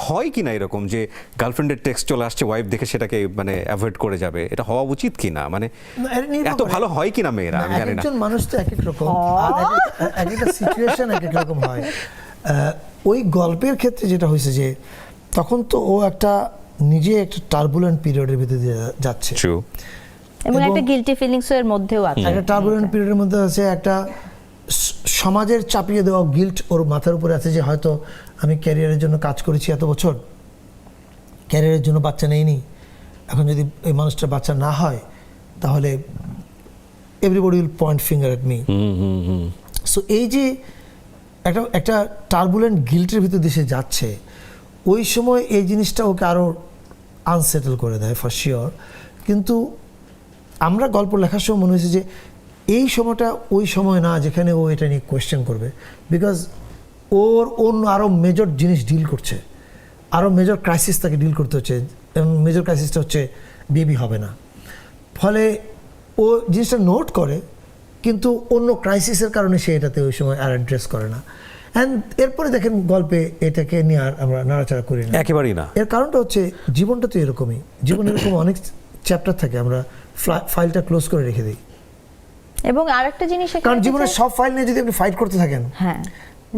হয় কিনা এরকম যে গার্লফ্রেন্ডের টেক্সট চলে আসছে, ওয়াইফ দেখে সেটাকে মানে অ্যাভয়েড করে যাবে, এটা হওয়া উচিত কিনা, মানে এত ভালো হয় কিনা মেয়েরা, আমি জানি না। একজন মানুষ তো এক এক রকম, এক একটা সিচুয়েশন এক এক রকম হয়। ওই গল্পের ক্ষেত্রে যেটা হয়েছে যে তখন তো ও একটা নিজে একটা টার্বুলেন্ট পিরিয়ডের ভিতরে দিয়ে যাচ্ছে, এবং একটা গিল্টি ফিলিংস এর মধ্যেও আছে, একটা টার্বুলেন্ট পিরিয়ডের মধ্যে আছে, একটা সমাজের চাপিয়ে দেওয়া গিল্ট ওর মাথার উপরে আছে যে হয়তো আমি ক্যারিয়ারের জন্য কাজ করেছি এত বছর, ক্যারিয়ারের জন্য বাচ্চা নেইনি, এখন যদি এই মানুষটার বাচ্চা না হয় তাহলে everybody will point finger at me. So এই যে একটা টার্বুলেন্ট গিল্টের ভিতর দেশে যাচ্ছে, ওই সময় এই জিনিসটা ওকে আরও আনসেটেল করে দেয় ফর শিওর। কিন্তু আমরা গল্প লেখার সময় মনে হয়েছে যে এই সময়টা ওই সময় না যেখানে ও এটা নিয়ে কোয়েশ্চেন করবে, বিকজ ওর অন্য আরও মেজর জিনিস ডিল করছে, আরও মেজর ক্রাইসিস তাকে ডিল করতে হচ্ছে, এবং মেজর ক্রাইসিসটা হচ্ছে বেবি হবে না। ফলে ও জিনিসটা নোট করে কিন্তু অন্য ক্রাইসিসের কারণে সে এটাতে ওই সময় আর অ্যাড্রেস করে না। অ্যান্ড এরপরে দেখেন গল্পে এটাকে নিয়ে আর আমরা নাড়াচাড়া করি না, একেবারেই না। এর কারণটা হচ্ছে জীবনটা তো এরকমই, জীবন এরকম অনেক চ্যাপ্টার থাকে, আমরা ফাইলটা ক্লোজ করে রেখে দিই। এবং আরেকটা জিনিস, কারণ জীবনের সব ফাইল নিয়ে যদি আপনি ফাইট করতে থাকেন, হ্যাঁ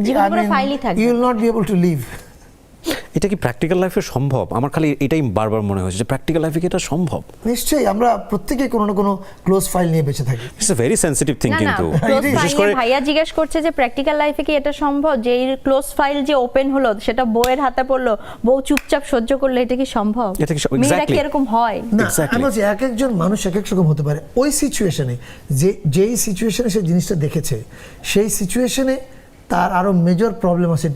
জীবনে কোনো ফাইলই থাকবে, you will not be able to live. এটা কি প্র্যাকটিক্যাল লাইফে সম্ভব? আমার খালি এটাই বারবার মনে হয়েছে যে প্র্যাকটিক্যাল লাইফে কি এটা সম্ভব? নিশ্চয়ই, আমরা প্রত্যেকেই কোনো না কোনো ক্লোজ ফাইল নিয়ে বেঁচে থাকি। It's a very sensitive thing. কিন্তু বিশেষ করে ভাইয়া জিজ্ঞেস করছে যে প্র্যাকটিক্যাল লাইফে কি এটা সম্ভব, যে এই ক্লোজ ফাইল যে ওপেন হলো সেটা বউয়ের হাতে পড়লো, বউ চুপচাপ সহ্য করলে, এটা কি সম্ভব? মেয়েরা কি এরকম হয়? না, আমি বলছি এক একজন মানুষ এক এক রকম হতে পারে। ওই সিচুয়েশনে যেই সিচুয়েশনে সে জিনিসটা দেখেছে, সেই সিচুয়েশনে তার আরো মেজর প্রবলেম আছে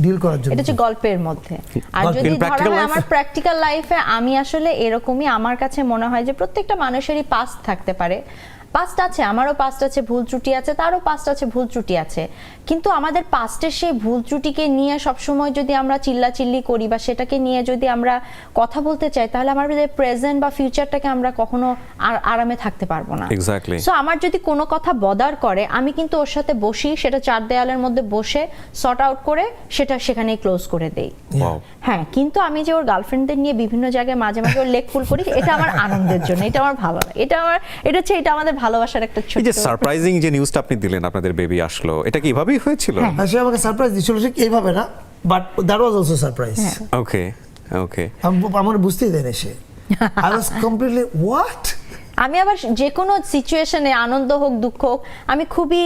ডিল করার জন্য। এটা হচ্ছে গল্পের মধ্যে। আর যদি ধরা হয় আমার প্র্যাকটিক্যাল লাইফে, আমি আসলে এরকমই, আমার কাছে মনে হয় যে প্রত্যেকটা মানুষেরই পাস্ট থাকতে পারে, পাস্ট আছে, আমারও পাস্ট আছে, ভুল ত্রুটি আছে, তারও পাস্ট আছে, ভুল ত্রুটি আছে। কিন্তু আমাদের পাস্টের সেই ভুল ত্রুটিকে নিয়ে সবসময় যদি আমরা চিল্লাচিল্লি করি বা সেটাকে নিয়ে যদি আমরা কথা বলতে চাই, তাহলে আমাদের প্রেজেন্ট বা ফিউচারটাকে আমরা কখনো আরামে থাকতে পারবো না। এক্স্যাক্টলি। সো আমার যদি কোনো কথা বদার করে, আমি কিন্তু ওর সাথে বসি, সেটা চার দেয়ালের মধ্যে বসে সর্ট আউট করে সেটা সেখানেই ক্লোজ করে দেই। হ্যাঁ, কিন্তু আমি যে ওর গার্লফ্রেন্ডদের নিয়ে বিভিন্ন জায়গায় মাঝে মাঝে ওর লেগ ফুল করি, এটা আমার আনন্দের জন্য, এটা আমার ভালো লাগে, এটা আমাদের ভালোবাসার একটা ছোট। এই যে সারপ্রাইজিং যে নিউজটা আপনি দিলেন, আপনাদের বেবি আসলো, এটা কি এভাবেই হয়েছিল? হ্যাঁ, সে আমাকে সারপ্রাইজ দিয়েছিল, ঠিক এইভাবে না, but that was also surprise. Okay okay. আমার বুঝতেই দেয়নি সে, আই ওয়াজ কমপ্লিটলি হোয়াট। আমি আবার যে কোনো সিচুয়েশনে, আনন্দ হোক দুঃখ হোক, আমি খুবই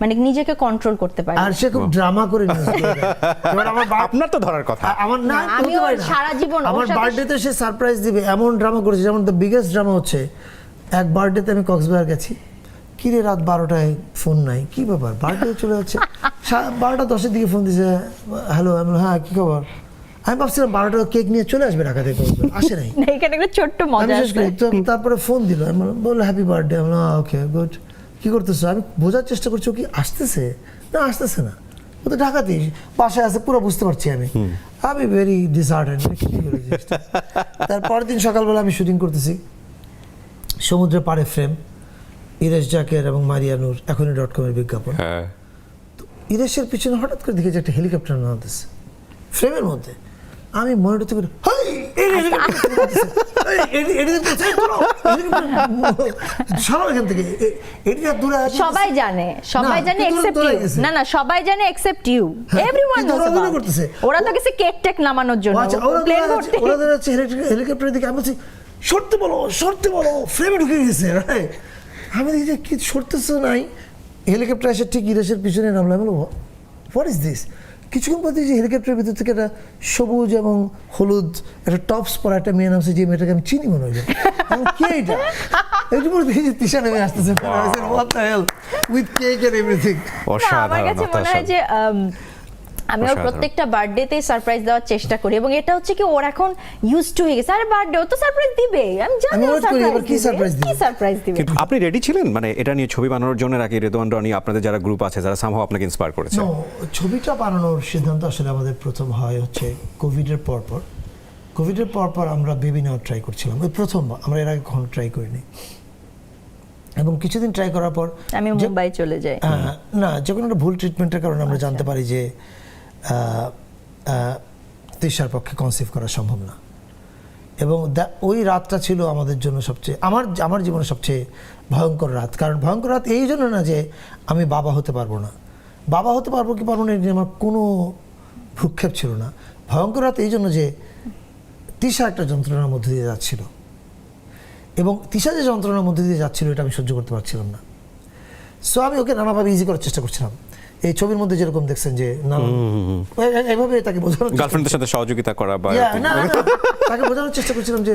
মানে নিজেকে কন্ট্রোল করতে পারি। আর সে খুব ড্রামা করে আপনার তো ধরার কথা। আমার না, আমি সারা জীবন আমার বার্থডেতে সে সারপ্রাইজ দিবে এমন ড্রামা করেছে। যেমন দ্য বিগেস্ট ড্রামা হচ্ছে, এক বার্থডেতে আমি কক্সবাজার গেছি, কিরে রাত 12টায় ফোন নাই, কি ব্যাপার, বার্থডে চলে যাচ্ছে, 12টা 10-এর দিকে ফোন দিছে, হ্যালো, আমি হ্যাঁ কী খবর, আমি ভাবছিলাম 12টা কেক নিয়ে চলে আসবে ঢাকা থেকে, আসে নাই। না, এখানে একটা ছোট্ট আমি মজা শেষ আছে। করি তো, তারপরে ফোন দিল, আমি বললো হ্যাপি বার্থডে। আমি ওকে গুড, কী করতেছো? আমি বোঝার চেষ্টা করছি ও কি আসতেছে না আসতেছে না, ও তো ঢাকাতেই বাসায় আছে, পুরো বুঝতে পারছি আমি ভেরি ডিসহার্টেন্ড। তারপরের দিন সকালবেলা আমি শুটিং করতেছি সমুদ্রের পাড়ে, ফ্রেম, ইরেশ জাকের এবং মারিয়া নূর, এখনই.com-এর বিজ্ঞাপন। হ্যাঁ, ইরেশের পিছনে হঠাৎ করে দেখে যে একটা হেলিকপ্টার নামতেছে ফ্রেমের মধ্যে। আমি মনিটর থেকে এখান থেকে দূরে আছে। সবাই জানে এক্সেপ্ট ইউ। না না, সবাই জানে এক্সেপ্ট ইউ, এভরিওয়ান কিন্তু নোস ওরা অভিনয় অ্যাবাউট। করতেছে। ওরা তো গেছে কেক টেক নামানোর জন্য, আচ্ছা, প্লেন করতে। ওরা হচ্ছে হেলিকপ্টারের দিকে। আমি বলছি সরতে বলো, ফ্রেমে ঢুকে গেছে। রাইট, আমি দেখি যে কি সরতেছে নাই, হেলিকপ্টার এসে ঠিক ইরেশের পিছনে নামলাম। বলো হোয়াট ইজ দিস? কিছুক্ষণ পর দেখছি হেলিকপ্টারের ভিতর থেকে একটা সবুজ এবং হলুদ একটা টপস পরা একটা মেয়ে নামছে, যে মেয়েটাকে আমি চিনি মনে হইলো। কে এটা? একটু পরে দেখি যে তিশা নেমে আসতেছে what the hell with cake and everything. না, আমার অসাধারণ, কাছে মনে হয় যে আমি ওর অসাধারণ। প্রত্যেকটা বার্থডেতেই সারপ্রাইজ দেওয়ার চেষ্টা করি, এবং এটা হচ্ছে কি ওর এখন ইউজ টু হয়ে গেছে। আরে বার্থডে, ও তো সারপ্রাইজ দিবে, আমি জানি আমি wait করি, এবার কি surprise দিবে? কি সারপ্রাইজ দিবে। কিন্তু আপনি রেডি ছিলেন মানে এটা নিয়ে ছবি বানানোর জন্য, নাকি রেদওয়ান রনি আপনাদের যারা গ্রুপ আছে যারা সামহাও আপনাকে ইন্সপায়ার করেছে? No, ছবিটা বানানোর সিদ্ধান্ত আসলে আমাদের প্রথম হয় হচ্ছে কোভিডের পরপর। কোভিডের পরপর আমরা বেবি নেওয়ার ট্রাই করছিলাম, ওই প্রথম, আমরা এর আগে কখনো ট্রাই করিনি। এবং কিছুদিন ট্রাই করার পর আমি মুম্বাই চলে যাই। না, যখন একটা ভুল ট্রিটমেন্টের কারণে আমরা জানতে পারি যে তিশার পক্ষে কনসিভ করা সম্ভব না। এবং ওই রাতটা ছিল আমাদের জন্য সবচেয়ে, আমার জীবনে সবচেয়ে ভয়ঙ্কর রাত। কারণ ভয়ঙ্কর রাত এই জন্য না যে আমি বাবা হতে পারবো না, বাবা হতে পারবো কি পারবো না এটা নিয়ে আমার কোনো ভ্রুক্ষেপ ছিল না। ভয়ঙ্কর রাত এই জন্য যে তিশা একটা যন্ত্রণার মধ্যে দিয়ে যাচ্ছিল, এবং তিশা যে যন্ত্রণার মধ্যে দিয়ে যাচ্ছিল এটা আমি সহ্য করতে পারছিলাম না। সো আমি ওকে নানাভাবে ইজি করার চেষ্টা করছিলাম। এই ছবির মধ্যে যেরকম দেখছেন যে এইভাবে তাকে বোঝানোর গার্লফ্রেন্ডের সাথে সহযোগিতা করা বা না, তাকে বোঝানোর চেষ্টা করছিলাম যে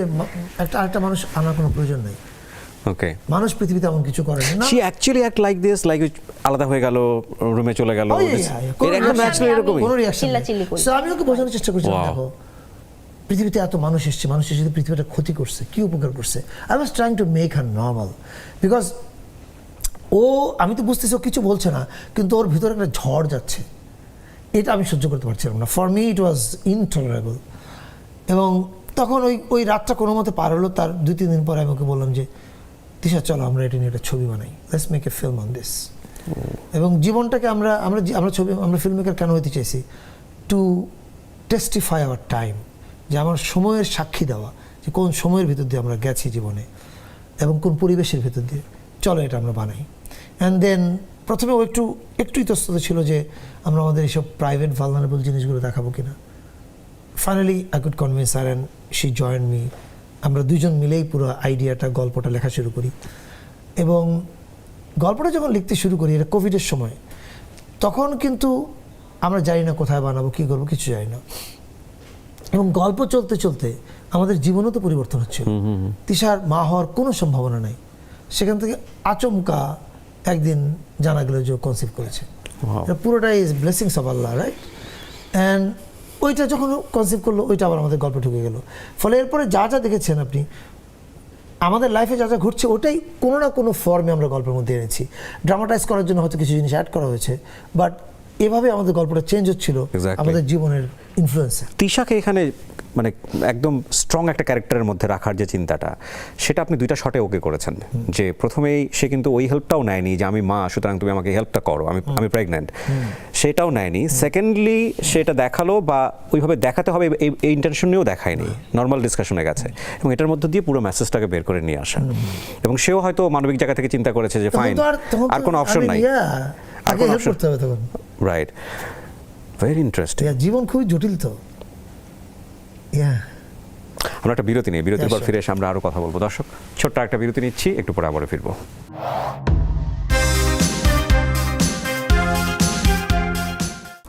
আরেকটা মানুষ আনার কোনো প্রয়োজন নেই। ওকে, মানুষ পৃথিবীতে এমন কিছু করে না। She actually act like this, like আলাদা হয়ে গেল, রুমে চলে গেল, এর একদম ন্যাচারালি এরকমই। কোনো রিঅ্যাকশন চিল্লাচিল্লি করি। সো আমি ওকে বোঝানোর চেষ্টা করছিলাম, Wow. দেখো পৃথিবীতে এত মানুষ এসছে পৃথিবীটা ক্ষতি করছে, কি উপকার করছে। I was trying to make her normal, because আমি তো বুঝতেছি ও কিছু বলছে না, কিন্তু ওর ভিতরে একটা ঝড় যাচ্ছে, এটা আমি সহ্য করতে পারছিলাম না। For me it was intolerable. এবং তখন ওই রাতটা কোনো মতে পার হলো। তার 2-3 দিন পরে আমি ওকে বললাম যে তিশা চলো আমরা এটা নিয়ে একটা ছবি বানাই, let's make a film on this. এবং জীবনটাকে আমরা ফিল্ম মেকার কেন হতে চাইছি? টু টেস্টিফাই আওয়ার টাইম, যে আমার সময়ের সাক্ষী দেওয়া, যে কোন সময়ের ভিতর দিয়ে আমরা গেছি জীবনে এবং কোন পরিবেশের ভিতর দিয়ে, চলো এটা আমরা বানাই। অ্যান্ড দেন প্রথমে ও একটু ইতস্তত ছিল যে আমরা আমাদের এইসব প্রাইভেট ভালনারেবল জিনিসগুলো দেখাবো কিনা। Finally I could convince her and she join me. আমরা দুজন মিলেই পুরো আইডিয়াটা, গল্পটা লেখা শুরু করি। এবং গল্পটা যখন লিখতে শুরু করি, এটা কোভিডের সময়, তখন কিন্তু আমরা জানি না কোথায় বানাবো, কী করবো, কিছু জানি না। এবং গল্প চলতে চলতে আমাদের জীবনও তো পরিবর্তন হচ্ছে। তিশার মা হওয়ার কোনো সম্ভাবনা নাই, সেখান থেকে আচমকা একদিন জানা গেল যে কনসিভ করেছে। এটা পুরোটাই is blessings of Allah, right? And ওইটা যখন কনসিভ করলো, ওইটা আবার আমাদের গল্পে ঢুকে গেল। ফলে এরপরে যা দেখেছেন আপনি আমাদের লাইফে যা ঘটছে, ওটাই কোনো না কোনো ফর্মে আমরা গল্পের মধ্যে এনেছি। ড্রামাটাইজ করার জন্য হয়তো কিছু জিনিস অ্যাড করা হয়েছে, বাট এভাবে আমাদের গল্পটা চেঞ্জ হচ্ছিল আমাদের জীবনের ইনফ্লুয়েন্সে। তিশাকে এখানে মানে একদম স্ট্রং একটা ক্যারেক্টারের মধ্যে রাখার যে চিন্তাটা, সেটা আপনি 2টা শটে ওকে করেছেন। যে প্রথমেই সে কিন্তু ওই হেল্পটাও নেয়নি যে আমি মা, সুতরাং তুমি আমাকে হেল্পটা করো, আমি প্রেগন্যান্ট, সেটাও নেয়নি। সেকেন্ডলি সেটা দেখালো, বা ওইভাবে দেখাতে হবে এই ইন্টেনশন নিয়েও দেখায়নি, নর্মাল ডিসকাশনে গেছে। এবং এটার মধ্যে দিয়ে পুরো মেসেজটাকে বের করে নিয়ে আসা। এবং সেও হয়তো মানবিক জায়গা থেকে চিন্তা করেছে যে ফাইন, আর কোনো অপশন নাই, আর কোনো অপশন করতে হবে তখন। Right, very interesting. জীবন খুবই জটিল তো। আমরা একটা বিরতি নিই, বিরতির পর ফিরে এসে আমরা আরো কথা বলবো। দর্শক, ছোট্ট একটা বিরতি নিচ্ছি, একটু পরে আবারও ফিরবো।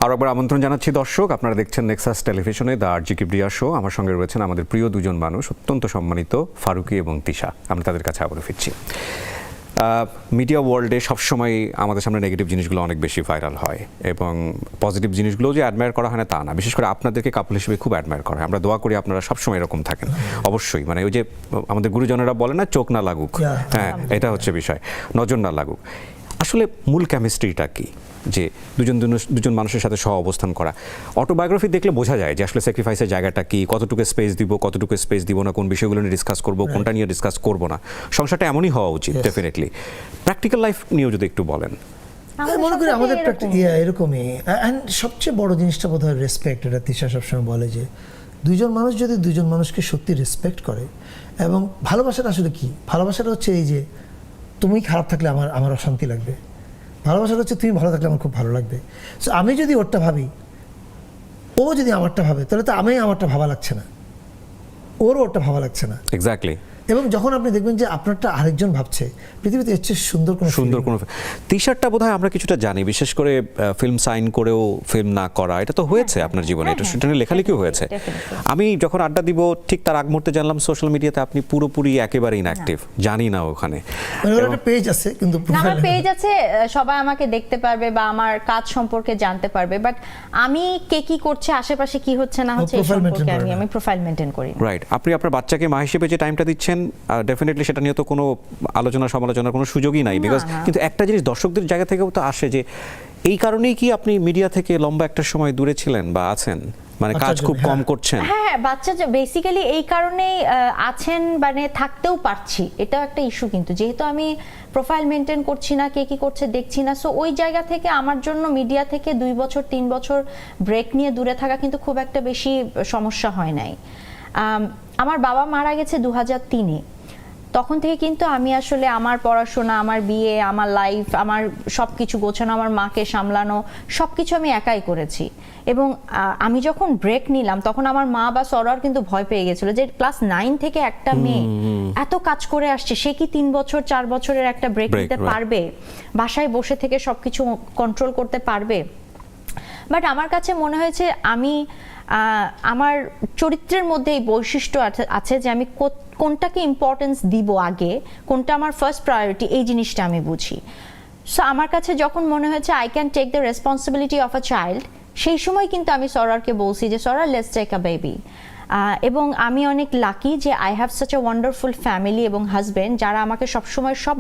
আরও একবার আমন্ত্রণ জানাচ্ছি দর্শক, আপনারা দেখছেন নেক্সাস টেলিভিশনে দ্য আরজি কিবরিয়া শো। আমার সঙ্গে রয়েছেন আমাদের প্রিয় দুজন মানুষ, অত্যন্ত সম্মানিত ফারুকী এবং তিশা। আমরা তাদের কাছে আবারও ফিরছি। মিডিয়া ওয়ার্ল্ডে সবসময় আমাদের সামনে নেগেটিভ জিনিসগুলো অনেক বেশি ভাইরাল হয় এবং পজিটিভ জিনিসগুলো যে অ্যাডমায়ার করা হয় না তা না, বিশেষ করে আপনাদেরকে কাপল হিসেবে খুব অ্যাডমায়ার করা হয়। আমরা দোয়া করি আপনারা সবসময় এরকম থাকেন, অবশ্যই। মানে ওই যে আমাদের গুরুজনেরা বলে না, চোখ না লাগুক, হ্যাঁ এটা হচ্ছে বিষয়, নজর না লাগুক। আসলে মূল কেমিস্ট্রিটা কি, যে দুজন মানুষের সাথে সহ অবস্থান করা? অটোবায়োগ্রাফি দেখলে বোঝা যায় যে আসলে স্যাক্রিফাইসের জায়গাটা কি, কতটুকু স্পেস দিব, কতটুকু স্পেস দিব না, কোন বিষয়গুলো নিয়ে ডিসকাস করবো, কোনটা নিয়ে ডিসকাস করবো না। সংসারটা এমনই হওয়া উচিত ডেফিনেটলি। প্র্যাকটিক্যাল লাইফ নিয়েও যদি একটু বলেন। আমি মনে করি আমাদের এরকমই। অ্যান্ড সবচেয়ে বড় জিনিসটা বোধ হয় রেসপেক্ট। এটা তিশা সবসময় বলে যে দুজন মানুষ যদি দুজন মানুষকে সত্যি রেসপেক্ট করে, এবং ভালোবাসাটা আসলে কি, ভালোবাসাটা হচ্ছে এই যে তুমি খারাপ থাকলে আমার অশান্তি লাগবে, ভালোবাসাটা হচ্ছে তুমি ভালো থাকলে আমার খুব ভালো লাগবে। সো আমি যদি ওরটা ভাবি, ও যদি আমারটা ভাবে, তাহলে তো আমি আমারটা ভাবা লাগছে না, ওরও ওরটা ভাবা লাগছে না। এক্স্যাক্টলি। এবং যখন আপনি দেখবেন যে আপনারটা আরেকজন ভাবছে, পৃথিবীতে এর চেয়ে সুন্দর কোনো টি-শার্টটা বোধহয় আমরা কিছুটা জানি, বিশেষ করে ফিল্ম সাইন করেও ফিল্ম না করা, এটা তো হয়েছে আপনার জীবনে, এটা সেটা নিয়ে লেখালেখিও হয়েছে। আমি যখন আড্ডা দিব ঠিক তার আগ মুহূর্তে জানলাম সোশ্যাল মিডিয়াতে আপনি পুরোপুরি একেবারে ইনঅ্যাক্টিভ, জানি না ওখানে। একটা পেজ আছে, কিন্তু আমার পেজ আছে, সবাই আমাকে দেখতে পারবে বা আমার কাজ সম্পর্কে জানতে পারবে, বাট আমি কে কি করছে, আশেপাশে কি হচ্ছে না হচ্ছে এই সম্পর্কে আমি প্রোফাইল মেইনটেইন করি না। রাইট। আপনি আপনার বাচ্চাকে মা হিসেবে যে টাইমটা দিচ্ছেন, ডেফিনেটলি সেটা নিয়ে তো কোনো আলোচনা সমালোচনার কোনো সুযোগই নাই, বিকজ কিন্তু একটা জিনিস দর্শকদের জায়গা থেকেও তো আসে যে এই কারণেই কি আপনি মিডিয়া থেকে লম্বা একটা সময় দূরে ছিলেন বা আছেন, মানে কাজ খুব কম করছেন? হ্যাঁ, বাচ্চা বেসিক্যালি এই কারণেই আছেন, মানে থাকতেও পারছি, এটাও একটা ইস্যু। কিন্তু যেহেতু আমি প্রোফাইল মেনটেন করছি না, কে কি করছে দেখছি না, সো ওই জায়গা থেকে আমার জন্য মিডিয়া থেকে 2 বছর 3 বছর ব্রেক নিয়ে দূরে থাকা কিন্তু খুব একটা বেশি সমস্যা হয় নাই। আমার বাবা মারা গেছে 2003-এ। তখন থেকে কিন্তু আমি আসলে আমার পড়াশোনা, আমার বিয়ে, আমার লাইফ, আমার সব কিছু গোছানো, আমার মাকে সামলানো, সব কিছু আমি একাই করেছি। এবং আমি যখন ব্রেক নিলাম তখন আমার মা বা সরার কিন্তু ভয় পেয়ে গেছিল যে ক্লাস 9 থেকে একটা মেয়ে এত কাজ করে আসছে, সে কি 3 বছর 4 বছরের একটা ব্রেক নিতে পারবে, বাসায় বসে থেকে সবকিছু কন্ট্রোল করতে পারবে? বাট আমার কাছে মনে হয়েছে আমি আমার চরিত্রের মধ্যে এই বৈশিষ্ট্য আছে যে আমি কোনটাকে ইম্পর্টেন্স দিব আগে, কোনটা আমার ফার্স্ট প্রায়োরিটি, এই জিনিসটা আমি বুঝি। সো আমার কাছে যখন মনে হয়েছে I can take the responsibility of a child, সেই সময় কিন্তু আমি সরারকে বলছি যে সরার, লেটস টেক আ বেবি। এবং আমি অনেক লাকি যে I have such a wonderful family এবং হাজব্যান্ড যারা আমাকে সবসময় সব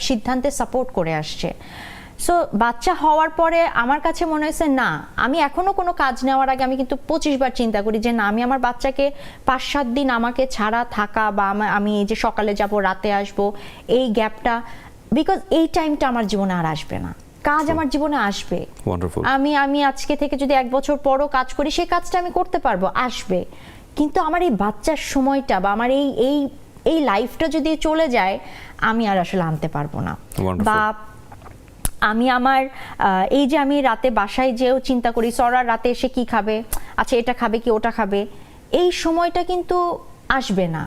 সিদ্ধান্তে সাপোর্ট করে আসছে। সো বাচ্চা হওয়ার পরে আমার কাছে মনে হয়েছে না, আমি এখনো কোনো কাজ নেওয়ার আগে আমি কিন্তু 25 বার চিন্তা করি যে না, আমি আমার বাচ্চাকে 5-7 দিন আমাকে ছাড়া থাকা, বা আমি এই যে সকালে যাব রাতে আসব, এই গ্যাপটা, বিকজ এই টাইমটা আমার জীবনে আর আসবে না। কাজ আমার জীবনে আসবে, আমি আজকে থেকে যদি 1 বছর পরও কাজ করি, সেই কাজটা আমি করতে পারবো, আসবে। কিন্তু আমার এই বাচ্চার সময়টা বা আমার এই লাইফটা যদি চলে যায়, আমি আর আসলে আনতে পারবো না। বা আমি আমার এই যে আমি রাতে বাসায় যেও চিন্তা করি সরার রাতে এসে কি খাবে, আচ্ছা এটা খাবে কি ওটা খাবে, এই সময়টা কিন্তু আসবে না,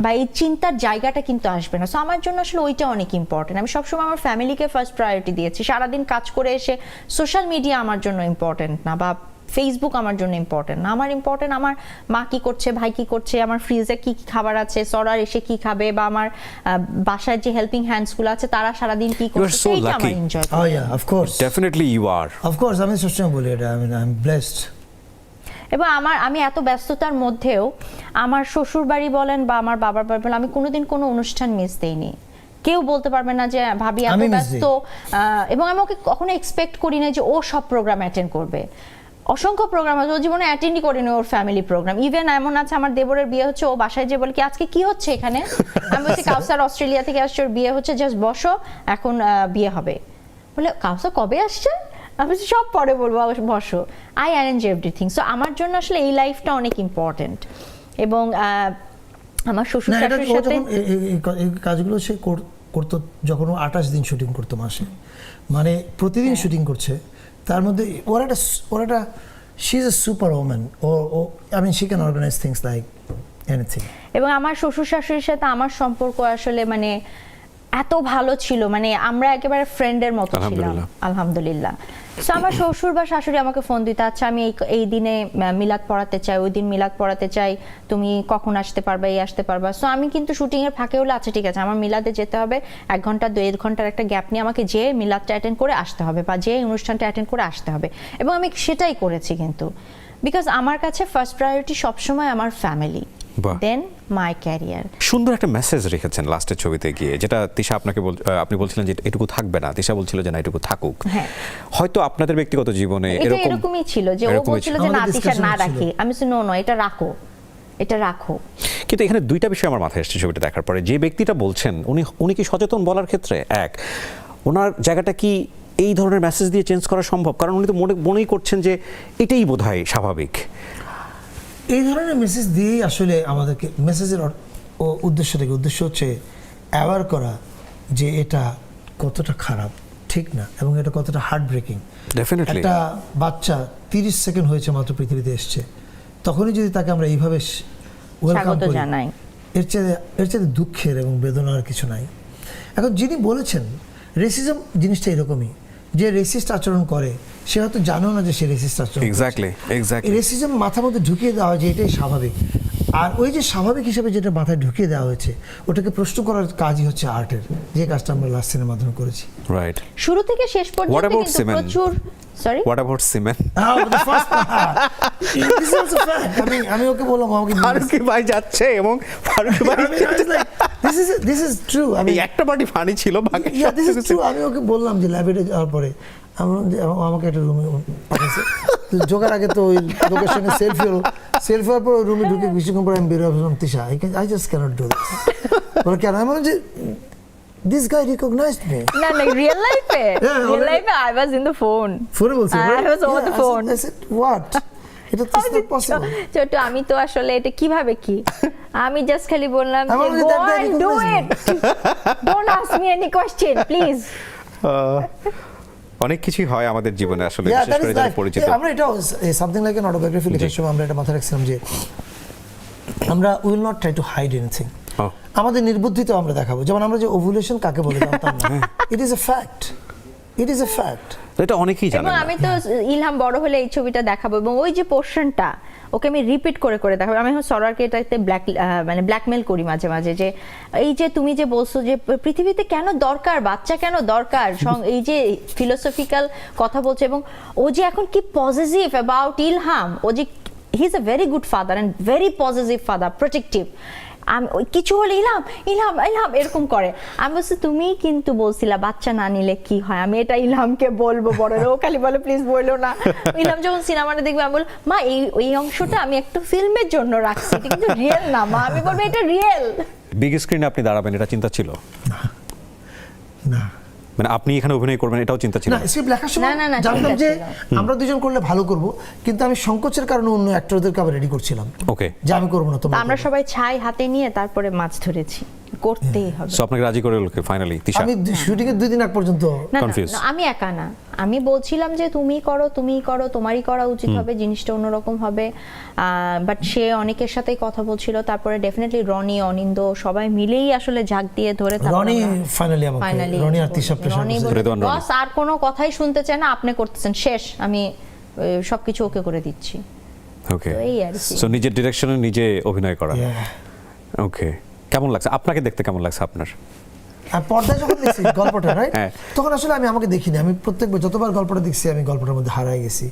বা এই চিন্তার জায়গাটা কিন্তু আসবে না। সো আমার জন্য আসলে ওইটা অনেক ইম্পর্টেন্ট। আমি সবসময় আমার ফ্যামিলিকে ফার্স্ট প্রায়োরিটি দিয়েছি। সারাদিন কাজ করে এসে সোশ্যাল মিডিয়া আমার জন্য ইম্পর্টেন্ট না, বা ফেসবুক আমার জন্য ইম্পর্টেন্ট না। আমার ইম্পর্টেন্ট আমার মা কি করছে, ভাই কি করছে, আমার ফ্রিজে কি কি খাবার আছে, সরার এসে কি খাবে, বা আমার বাসায় যে হেল্পিং হ্যান্ডস গুলো আছে তারা সারাদিন কি করছে, সেইটা আমার এনজয় করি। Oh yeah, of course. Definitely you are. Of course, আমি সবসময় বলি এটা, I'm blessed. এবং আমি এত ব্যস্ততার মধ্যেও আমার শ্বশুর বাড়ি বলেন বা আমার বাবার বাড়ি বলেন, আমি কোনোদিন কোনো অনুষ্ঠান মিস দেইনি। কেউ বলতে পারবে না যে ভাবি এত ব্যস্ত, এবং আমি ওকে কখনো এক্সপেক্ট করি না যে ও সব প্রোগ্রাম অ্যাটেন্ড করবে। অসংখ্য প্রোগ্রাম আছে, ও জীবনে অ্যাটেন্ডই করিনি ওর ফ্যামিলি প্রোগ্রাম। ইভেন এমন আছে, আমার দেবরের বিয়ে হচ্ছে, ও বাসায় যে বলে কি আজকে কি হচ্ছে এখানে, আমি বলছি কাউসার অস্ট্রেলিয়া থেকে আসছে, ওর বিয়ে হচ্ছে, জাস্ট বসো, এখন বিয়ে হবে। বলে কাউসার কবে আসছে, আমি সব পরে বলবো, বসো, আই অ্যারেঞ্জ এভরিথিং। সো আমার জন্য আসলে এই লাইফটা অনেক ইম্পর্টেন্ট। এবং আমার শ্বশুর শাশুড়ির সাথে এই কাজগুলো সে করতো যখন ও 28 দিন শুটিং করতো মাসে, মানে প্রতিদিন শুটিং করছে। তার মধ্যে ওর একটা she is a super woman, oh I mean she can organise things like anything. এবং আমার শ্বশুর শাশুড়ির সাথে আমার সম্পর্ক আসলে মানে এত ভালো ছিল, মানে আমরা একেবারে ফ্রেন্ডের মতো ছিলাম আলহামদুলিল্লাহ। আলহামদুলিল্লাহ। সো আমার শ্বশুর বা শাশুড়ি আমাকে ফোন দিতে, আচ্ছা আমি এই দিনে মিলাদ পড়াতে চাই, ওই দিন মিলাদ পড়াতে চাই, তুমি কখন আসতে পারবা, এই আসতে পারবা। সো আমি কিন্তু শুটিং এর ফাঁকে হলে আচ্ছা ঠিক আছে আমার মিলাদে যেতে হবে, 1 ঘন্টা 2 ঘন্টার একটা গ্যাপ নিয়ে আমাকে যে মিলাদটা অ্যাটেন্ড করে আসতে হবে বা যে অনুষ্ঠানটা অ্যাটেন্ড করে আসতে হবে, এবং আমি সেটাই করেছি কিন্তু, বিকজ আমার কাছে ফার্স্ট প্রায়োরিটি সবসময় আমার ফ্যামিলি, বাহ। দেন মাই ক্যারিয়ার। সুন্দর একটা মেসেজ রেখেছেন লাস্টের ছবিতে গিয়ে, যেটা তিশা আপনাকে আপনি বলছিলেন যে এটুকু থাকবে না, তিশা বলছিল যে না এটুকু থাকুক। হ্যাঁ। হয়তো আপনাদের ব্যক্তিগত জীবনে এটা এরকমই ছিল যে ও এরকমই বলছিল ছিল। যে না আমাদের তিশা discussion না ছিল। রাখি, আমি বলছি নো নো এটা রাখো, এটা রাখো। কিন্তু এখানে দুইটা বিষয় আমার মাথায় এসেছে ছবিটা দেখার পরে। যে ব্যক্তিটা বলছেন উনি কি সচেতন বলার ক্ষেত্রে? এক, ওনার জায়গাটা কি এই ধরনের মেসেজ দিয়ে চেঞ্জ করা সম্ভব? কারণ উনি তো মনেই করছেন যে এটাই বোধহয় স্বাভাবিক। এই ধরনের মেসেজ দিয়েই আসলে আমাদেরকে মেসেজের উদ্দেশ্য হচ্ছে অ্যাওয়ার করা যে এটা কতটা খারাপ, ঠিক না, এবং এটা কতটা হার্ট ব্রেকিং। ডেফিনেটলি। একটা বাচ্চা 30 সেকেন্ড হয়েছে মাত্র পৃথিবীতে এসছে, তখনই যদি তাকে আমরা এইভাবে ওয়েলকাম স্বাগত করি, জানাই। এর চেয়ে দুঃখের এবং বেদনার কিছু নাই। এখন যিনি বলেছেন রেসিজম জিনিসটা এরকমই, যে রেসিস্ট আচরণ করে সে হয়তো জানেও না যে সে রেসিস্ট আচরণ করছে। এক্স্যাক্টলি। রেসিজম মাথার মধ্যে ঢুকিয়ে দেওয়া হয় যে এটাই স্বাভাবিক, আর ওই যে স্বাভাবিক হিসেবে যেটা মাথায় ঢুকিয়ে দেওয়া হয়েছে ওটাকে প্রশ্ন করার কাজই হচ্ছে আর্টের, যে কাজটা আমরা লাস্ট সিনের মাধ্যমে করেছি। রাইট। শুরু থেকে শেষ What পর্যন্ত about কিন্তু Siman? প্রচুর সরি হোয়াট অ্যাবাউট সিমেন? আমি ওকে বললাম আমাকে ফারুকি ভাই যাচ্ছে এবং ফারুকি ভাই দিস ইজ ট্রু। আমি এই একটা পার্টি ফানি ছিল, বাকি Yeah, this is true. আমি ওকে বললাম যে ল্যাবেটে যাওয়ার পরে আমাকে একটা রুমে পাঠাচ্ছে, যোগার আগে তো ওই লোকেশনে সেলফি হওয়ার পর রুমে ঢুকে কিছুক্ষণ পরে আমি বেরোয় ভাবলাম Tisha I just can't do this. বলে কেন? আমি বললাম যে দিস গাই রিকগনাইজড মি। না না রিয়েল লাইফে I was in the phone, ফোনে বলছে I was over the phone. I said what? এটা তো পসিবল। ছোট আমি তো আসলে এটা কিভাবে কি, আমি জাস্ট খালি বললাম যে আমার go that guy and do it, recognized don't ask me any question please. অনেক কিছুই হয় আমাদের জীবনে আসলে, Yeah, বিশেষ that করে is যারা life. পরিচিত। আমরা এটা সামথিং লাইক অ্যান অটোবায়োগ্রাফি লেখার সময় আমরা এটা মাথায় রাখছিলাম যে আমরা will not try to hide anything. Oh. আমাদের নির্বুদ্ধিতা আমরা দেখাবো, যেমন আমরা যে ওভুলেশন কাকে বলে জানতাম না, it is a fact, it is a fact. এটা অনেকেই জানেন এবং না। আমি তো ইলহাম বড় হলে এই ছবিটা দেখাবো, এবং ওই যে পোর্শনটা ওকে আমি রিপিট করে করে দেখাবো। আমি এখন সরারকে এটাতে মানে ব্ল্যাকমেল করি মাঝে মাঝে, যে এই যে তুমি যে বলছো যে পৃথিবীতে কেন দরকার বাচ্চা, কেন দরকার, এই যে ফিলোসফিক্যাল কথা বলছে, এবং ও যে এখন কি পজিটিভ অ্যাবাউট ইলহাম, ও যে he is a very good father and very positive father, protective. আমি কিছু হলে ইলহাম ইলহাম ইলহাম এরকম করে। আমি বলছি তুমি কিন্তু বলছিলা বাচ্চা না নিলে কি হয়, আমি এটা ইলহামকে বলবো বড়, ও খালি বলে প্লিজ বললো না। ইলহাম যখন সিনেমাটা দেখবে আমি বলবো মা এই অংশটা আমি একটু ফিল্মের জন্য রাখছি, এটা কিন্তু রিয়েল না মা। আমি বলবো এটা রিয়েল। বিগ স্ক্রিনে আপনি দাঁড়াবেন এটা চিন্তা ছিল? না মানে আপনি এখানে অভিনয় করবেন এটাও চিন্তা ছিল? না, স্ক্রিপ্ট লেখার সময় না, না, জানতাম চিন্তা যে ছিল। আমরা দুজন করলে ভালো করব, কিন্তু আমি সংকোচের কারণে অন্য অ্যাক্টরদেরকে আবার রেডি করছিলাম ওকে। যে আমি করবো না, তো তোমরা আমরা করো। সবাই ছাই হাতে নিয়ে তারপরে মাছ ধরেছি, করতেই হবে। সো আপনাকে রাজি করে লোকে ফাইনালি তিশা? আমি শুটিং এর 2 দিন আগ পর্যন্ত না, না, Confused. না, আমি একা না, আমি বলছিলাম যে তুমিই করো, তোমারই করা উচিত হবে, জিনিসটা অন্যরকম হবে। বাট সে অনেকের সাথেই কথা বলছিল, তারপরে ডেফিনেটলি রনি, অনিন্দ সবাই মিলেই আসলে ঝাঁক দিয়ে ধরে রনি ফাইনালি রনি আর তিশা প্রেশার রেদওয়ান রনি। বস আর কোনো কথাই শুনতে চায় না, আপনি করতেছেন, শেষ, আমি সবকিছু ওকে করে দিচ্ছি। ওকে। তো এই আর কি। সো নিজের ডিরেকশনে নিজে অভিনয় করা। ওকে। কেমন লাগছে আপনাকে দেখতে, কেমন লাগছে আপনার? আর পর্দায় যখন দেখছি গল্পটা রাইট, হ্যাঁ। তখন আসলে আমি আমাকে দেখিনি, আমি প্রত্যেকবার যতবার গল্পটা দেখছি আমি গল্পটার মধ্যে হারাই গেছি,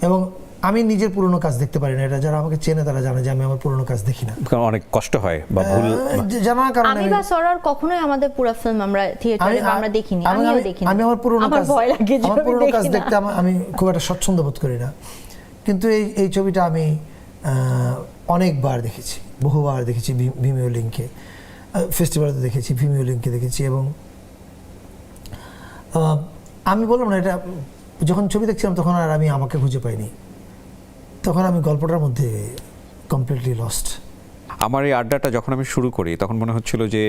এবং আমি নিজের পুরনো কাজ দেখতে পারি না। এটা যারা আমাকে চেনে তারা জানে যে আমি আমার পুরনো কাজ দেখি না, কারণ অনেক কষ্ট হয় বা ভুল। জানার কারণে আমি বা সরার কখনোই আমাদের পুরো ফিল্ম আমরা থিয়েটারে আমরা দেখিনি, আমিও দেখিনি। আমি আমার পুরনো আমার কাজ, ভয় লাগে যে আমার আমি পুরনো কাজ দেখি না। দেখতে আমি খুব একটা স্বচ্ছন্দ বোধ করি না, কিন্তু এই ছবিটা আমি অনেকবার দেখেছি, বহুবার দেখেছি, ভিমিও লিঙ্কে, ফেস্টিভ্যালে দেখেছি, ভিমিও লিঙ্কে দেখেছি, এবং আমি বললাম না, এটা যখন ছবি দেখছিলাম তখন আর আমি আমাকে খুঁজে পাইনি, তখন আমি গল্পটার মধ্যে কমপ্লিটলি লস্ট। আমার এই আড্ডাটা যখন আমি শুরু করি তখন মনে হচ্ছিল যে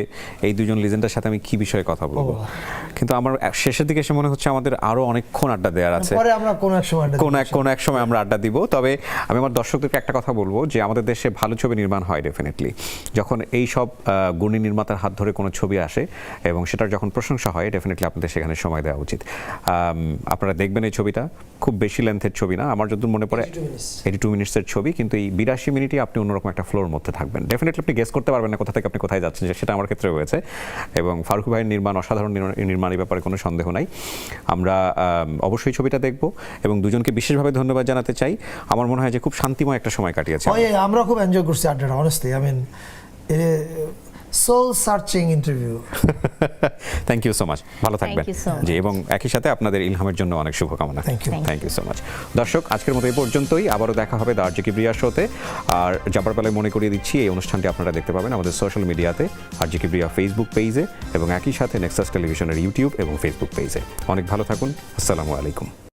এই দুজন লিজেন্ডের সাথে আমি কি বিষয়ে কথা বলবো, কিন্তু আমার শেষের দিকে এসে মনে হচ্ছে আমাদের আরো অনেকক্ষণ আড্ডা দেওয়ার আছে। পরে আমরা কোনো এক সময় কোন এক সময় আমরা আড্ডা দিব। তবে আমি আমার দর্শকদেরকে একটা কথা বলবো যে আমাদের দেশে ভালো ছবি নির্মাণ হয় ডেফিনেটলি, যখন এই সব গুণী নির্মাতার হাত ধরে কোনো ছবি আসে এবং সেটার যখন প্রশংসা হয় ডেফিনেটলি আপনাদের সেখানে সময় দেওয়া উচিত। আপনারা দেখবেন এই ছবিটা খুব বেশি লেন্থের ছবি না, আমার যতদূর মনে পড়ে 82 মিনিটসের ছবি, কিন্তু এই 82 মিনিটে আপনি অন্যরকম একটা ফ্লোর মধ্যে থাকবেন। ডেফিনেটলি আপনি গেস করতে পারবেন না কোথা থেকে আপনি কোথায় যাচ্ছেন, সেটা আমার ক্ষেত্রে হয়েছে। এবং ফারুক ভাইয়ের নির্মাণ অসাধারণ নির্মাণ, এই ব্যাপারে কোনো সন্দেহ নাই। আমরা অবশ্যই ছবিটা দেখব এবং দুজনকে বিশেষভাবে ধন্যবাদ জানাতে চাই। আমার মনে হয় যে খুব শান্তিময় একটা সময় কাটিয়েছে। আমরা খুব এনজয় করছি আড্ডাটা, honestly. I mean soul searching interview. Thank you so much, ভালো থাকবেন। Thank you so much. জি, এবং একই সাথে আপনাদের ইলহামের জন্য অনেক শুভকামনা। Thank you. Thank you so much. দর্শক, আজকের মতো এই পর্যন্তই। আবারও দেখা হবে দ্য আরজে কিবরিয়া শোতে। আর যাবার বেলায় মনে করিয়ে দিচ্ছি, এই অনুষ্ঠানটি আপনারা দেখতে পাবেন আমাদের সোশ্যাল মিডিয়াতে, আরজে কিবরিয়া ফেসবুক পেজে এবং একই সাথে নেক্সাস টেলিভিশনের ইউটিউব এবং ফেসবুক পেজে। অনেক ভালো থাকুন। আসসালামু আলাইকুম।